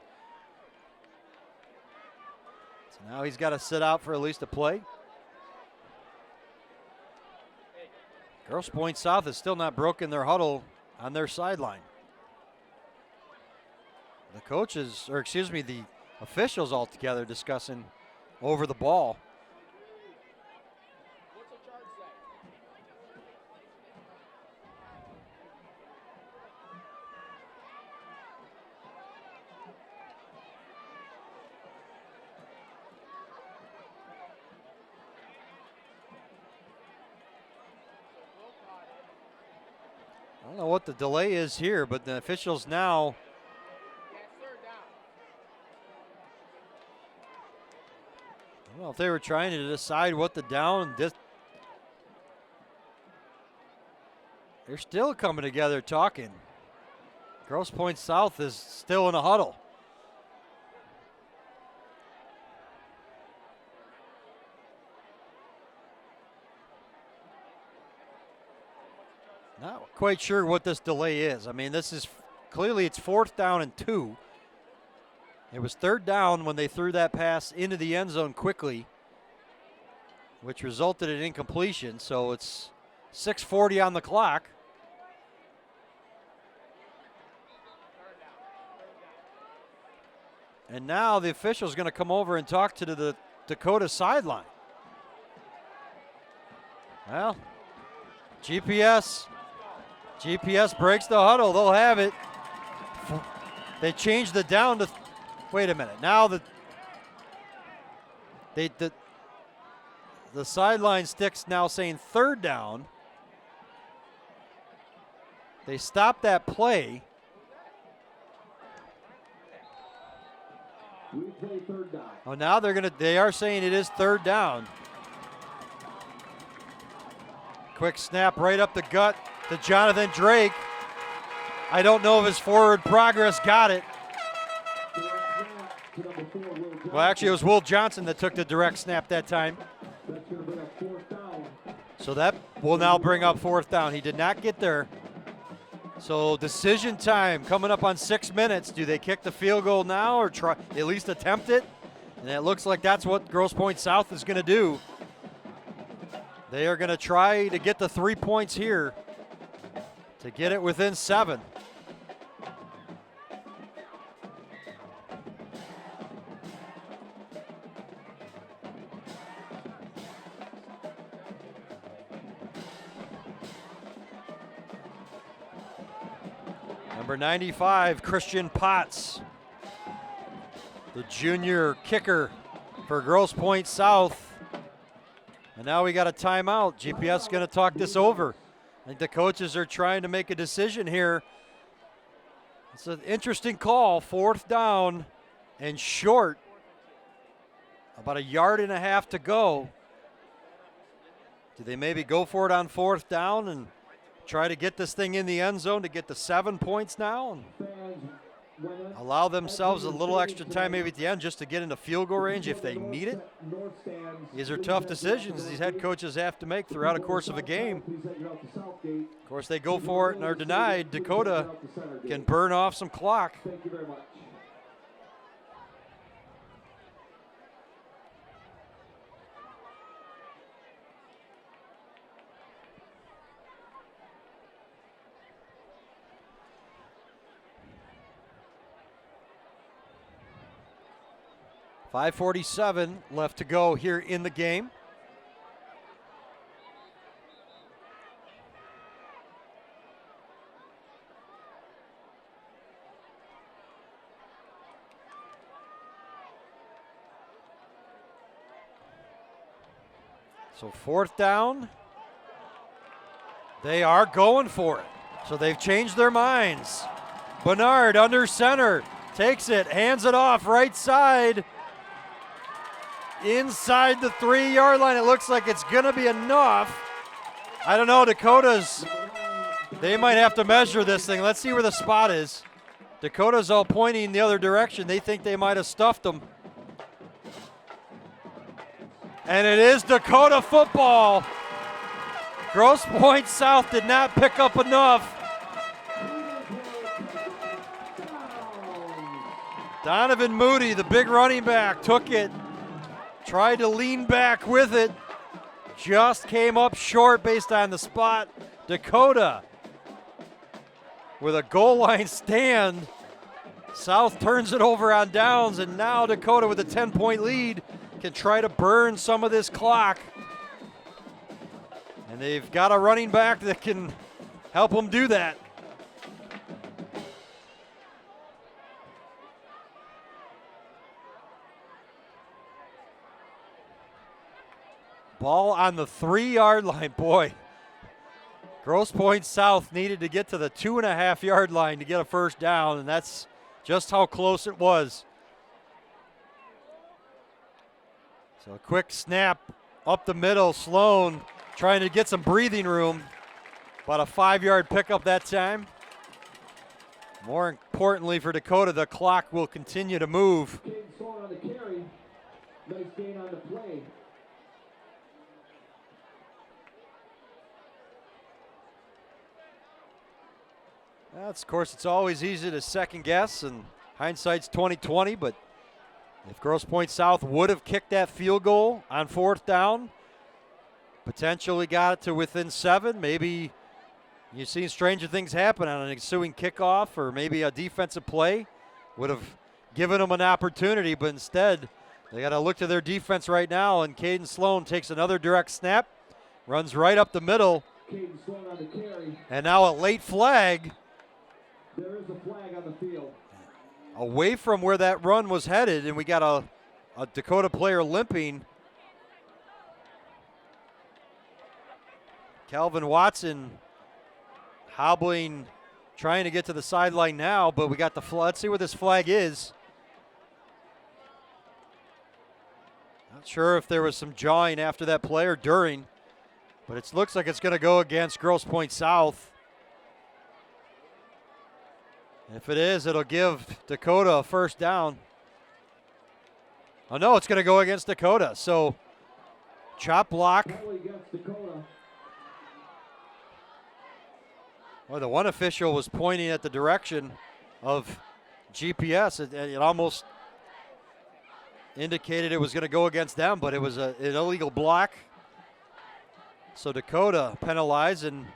so now he's got to sit out for at least a play. Grosse Pointe South has still not broken their huddle on their sideline. The coaches, or excuse me, the officials all together discussing over the ball. I don't know what the delay is here, but the officials now I don't know if they were trying to decide what the down. They're still coming together talking. Grosse Pointe South is still in a huddle. Not quite sure what this delay is. I mean, this is clearly it's 4th down and 2. It was 3rd down when they threw that pass into the end zone quickly, which resulted in incompletion. So it's 6:40 on the clock. And now the official's going to come over and talk to the Dakota sideline. Well, GPS breaks the huddle. They'll have it. They changed the down to, wait a minute. Now the sideline stick's now saying 3rd down. They stopped that play. Oh, now they are saying it is 3rd down. Quick snap right up the gut to Jonathan Drake. I don't know if his forward progress got it. Well, actually, it was Will Johnson that took the direct snap that time. So that will now bring up 4th down. He did not get there. So decision time coming up on 6 minutes. Do they kick the field goal now or try at least attempt it? And it looks like that's what Grosse Pointe South is going to do. They are going to try to get the 3 points here to get it within 7. Number 95, Christian Potts, the junior kicker for Grosse Pointe South. And now we got a timeout. GPS is going to talk this over. I think the coaches are trying to make a decision here. It's an interesting call. 4th down and short. About 1.5 yards to go. Do they maybe go for it on 4th down and try to get this thing in the end zone to get the 7 points now and allow themselves a little extra time maybe at the end just to get into field goal range if they need it? These are tough decisions these head coaches have to make throughout a course of a game. Of course, they go for it and are denied. Dakota can burn off some clock. Thank you very much. .547 left to go here in the game. So 4th down. They are going for it. So they've changed their minds. Bernard under center. Takes it, hands it off right side. Inside the 3-yard line. It looks like it's going to be enough. I don't know, Dakota's, they might have to measure this thing. Let's see where the spot is. Dakota's all pointing the other direction. They think they might have stuffed them. And it is Dakota football. Grosse Pointe South did not pick up enough. Donovan Moody, the big running back, took it, tried to lean back with it, just came up short based on the spot. Dakota with a goal line stand. South turns it over on downs, and now Dakota with a 10-point lead can try to burn some of this clock. And they've got a running back that can help them do that. Ball on the 3-yard line. Boy, Grosse Pointe South needed to get to the 2.5-yard line to get a first down, and that's just how close it was. So a quick snap up the middle. Sloan trying to get some breathing room. About a 5-yard pickup that time. More importantly for Dakota, the clock will continue to move. On the carry. Nice gain on the play. Of course, it's always easy to second guess, and hindsight's 20/20. But if Grosse Pointe South would have kicked that field goal on 4th down, potentially got it to within 7, maybe you've seen stranger things happen on an ensuing kickoff, or maybe a defensive play would have given them an opportunity. But instead, they got to look to their defense right now. And Caden Sloan takes another direct snap, runs right up the middle, Caden Sloan on the carry. and now a late flag. There is a flag on the field. Away from where that run was headed, and we got a Dakota player limping. Calvin Watson hobbling, trying to get to the sideline now, but we got the flag. Let's see what this flag is. Not sure if there was some jawing after that play or during, but it looks like it's going to go against Grosse Pointe South. If it is, it'll give Dakota a first down. Oh, no, it's going to go against Dakota. So, chop block. Well, the one official was pointing at the direction of GPS. It almost indicated it was going to go against them, but it was an illegal block. So, Dakota penalized, and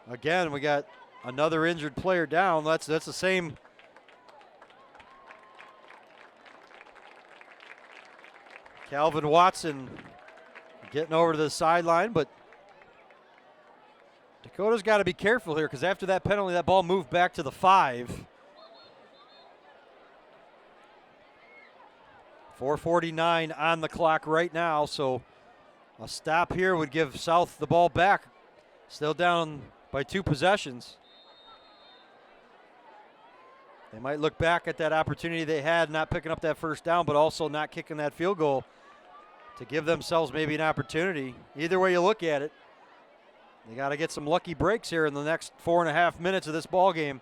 again, we got another injured player down. That's the same. Calvin Watson getting over to the sideline, but Dakota's got to be careful here, because after that penalty, that ball moved back to the 5. 4:49 on the clock right now, so a stop here would give South the ball back. Still down by 2 possessions. They might look back at that opportunity they had, not picking up that first down, but also not kicking that field goal to give themselves maybe an opportunity. Either way you look at it, they got to get some lucky breaks here in the next 4.5 minutes of this ball game.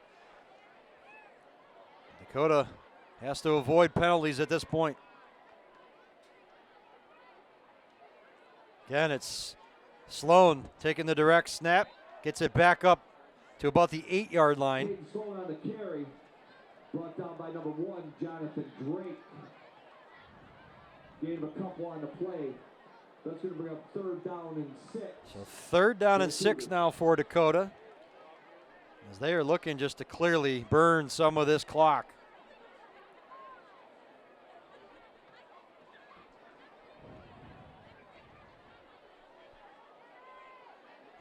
Dakota has to avoid penalties at this point. Again, it's Sloan taking the direct snap, gets it back up to about the 8-yard line. Sloan on the carry. Brought down by number 1, Jonathan Drake. Gave a couple on the play. That's going to bring up 3rd down and 6. So 3rd down and 6 now for Dakota, as they are looking just to clearly burn some of this clock.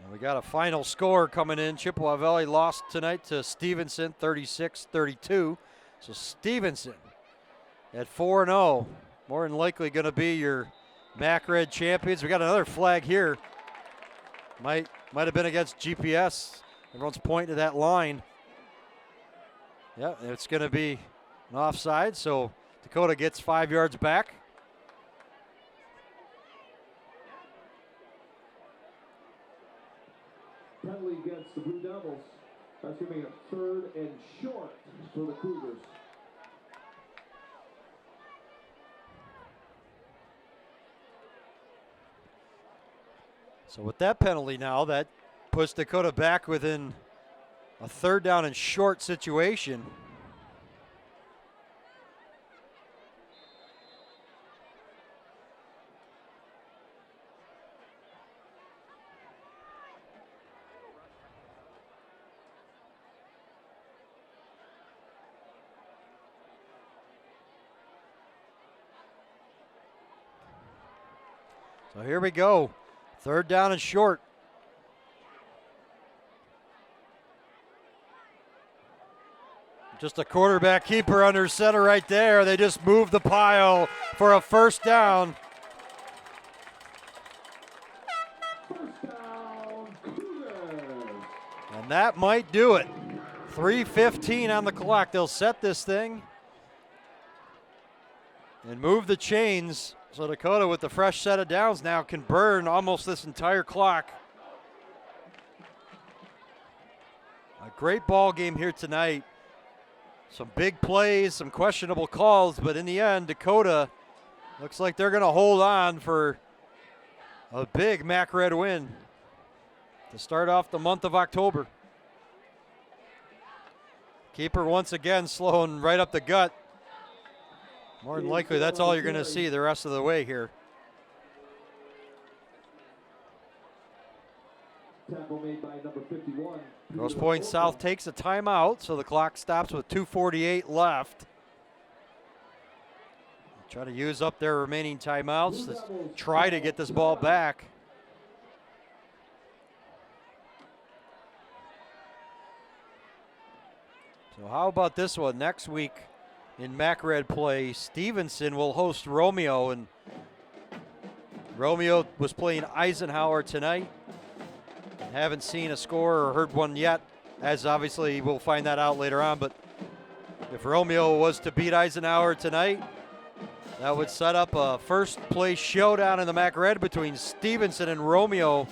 And we got a final score coming in. Chippewa Valley lost tonight to Stevenson 36-32. So Stevenson at 4-0, more than likely going to be your MAC Red champions. We got another flag here. Might have been against GPS. Everyone's pointing to that line. Yeah, it's going to be an offside, so Dakota gets 5 yards back. Penalty against the Blue Devils. That's going to be a 3rd and short for the Cougars. So with that penalty now, that puts Dakota back within a 3rd down and short situation. So here we go. 3rd down and short. Just a quarterback keeper under center right there. They just moved the pile for a 1st down. And that might do it. 3:15 on the clock. They'll set this thing and move the chains. So Dakota, with the fresh set of downs now, can burn almost this entire clock. A great ball game here tonight. Some big plays, some questionable calls, but in the end, Dakota looks like they're going to hold on for a big MAC Red win to start off the month of October. Keeper once again slowing right up the gut. More than likely, that's all you're going to see the rest of the way here. Tackle made by number 51. Grosse Pointe South takes a timeout, so the clock stops with 2:48 left. Try to use up their remaining timeouts to try to get this ball back. So how about this one? Next week in MAC Red play, Stevenson will host Romeo, and Romeo was playing Eisenhower tonight. Haven't seen a score or heard one yet, as obviously we'll find that out later on. But if Romeo was to beat Eisenhower tonight, that would set up a first place showdown in the MAC Red between Stevenson and Romeo.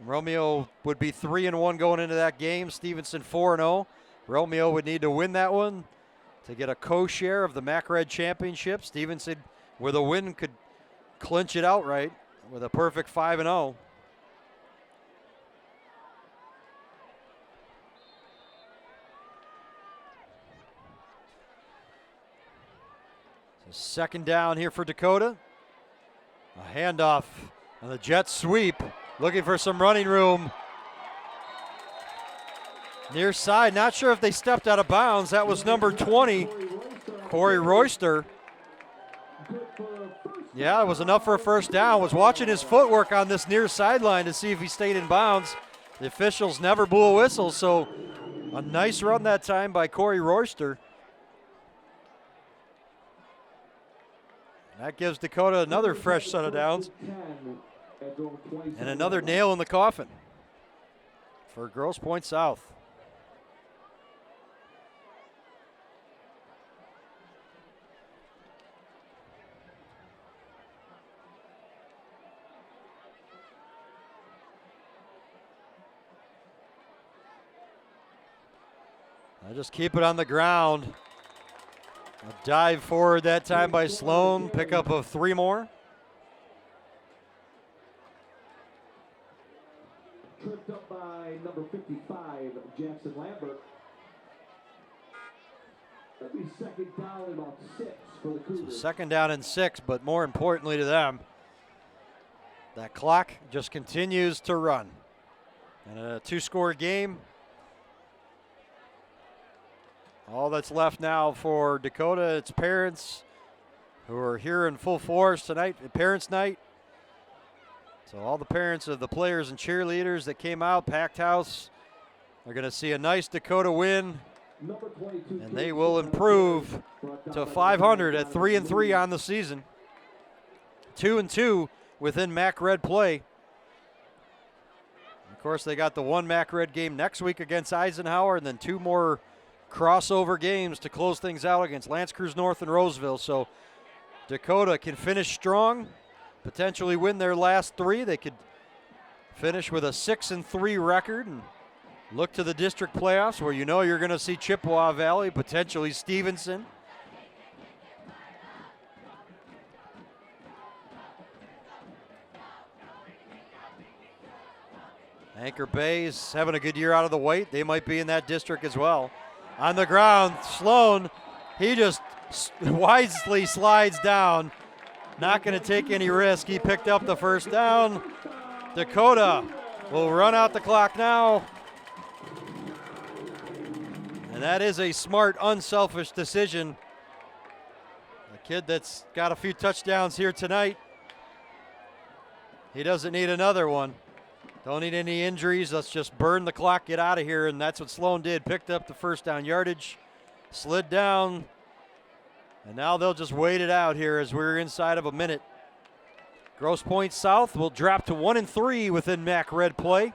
Romeo would be 3-1 going into that game. Stevenson 4-0. Romeo would need to win that one to get a co-share of the MAC Red championship. Stevenson, with a win, could clinch it outright with a perfect 5-0. Second down here for Dakota. A handoff and the jet sweep, looking for some running room. Near side, not sure if they stepped out of bounds. That was number 20, Corey Royster. Yeah, it was enough for a 1st down. Was watching his footwork on this near sideline to see if he stayed in bounds. The officials never blew a whistle, so a nice run that time by Corey Royster. That gives Dakota another fresh set of downs and another nail in the coffin for Grosse Pointe South. I just keep it on the ground. A dive forward that time by Sloan. Pickup of 3 more. Tripped up by number 55, Jackson Lambert. That'll be 2nd down and about 6 for the Cougars. So 2nd down and 6, but more importantly to them, that clock just continues to run. And a 2-score game. All that's left now for Dakota, its parents, who are here in full force tonight, Parents' Night. So all the parents of the players and cheerleaders that came out, packed house, are going to see a nice Dakota win, and they will improve to 500 at 3-3 on the season. 2-2 within MAC Red play. Of course, they got the one MAC Red game next week against Eisenhower, and then 2 more crossover games to close things out against L'Anse Creuse North and Roseville. So Dakota can finish strong, potentially win their last 3. They could finish with a 6-3 record and look to the district playoffs, where you know you're going to see Chippewa Valley, potentially Stevenson. Anchor Bay is having a good year out of the weight. They might be in that district as well. On the ground, Sloan, he just wisely slides down. Not going to take any risk. He picked up the first down. Dakota will run out the clock now. And that is a smart, unselfish decision. A kid that's got a few touchdowns here tonight. He doesn't need another one. Don't need any injuries. Let's just burn the clock, get out of here. And that's what Sloan did. Picked up the first down yardage, slid down. And now they'll just wait it out here as we're inside of a minute. Grosse Pointe South will drop to 1-3 within MAC Red play.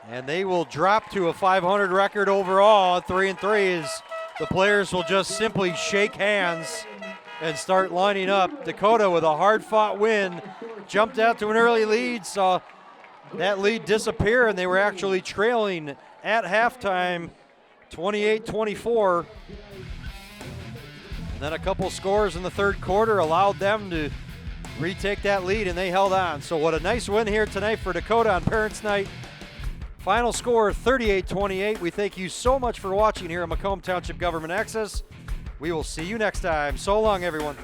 And they will drop to a 500 record overall at 3-3 as the players will just simply shake hands and start lining up. Dakota with a hard-fought win, jumped out to an early lead, saw that lead disappear, and they were actually trailing at halftime 28-24. And then a couple scores in the third quarter allowed them to retake that lead, and they held on. So what a nice win here tonight for Dakota on Parents' Night. Final score 38-28. We thank you so much for watching here at Macomb Township Government Access. We will see you next time. So long, everyone.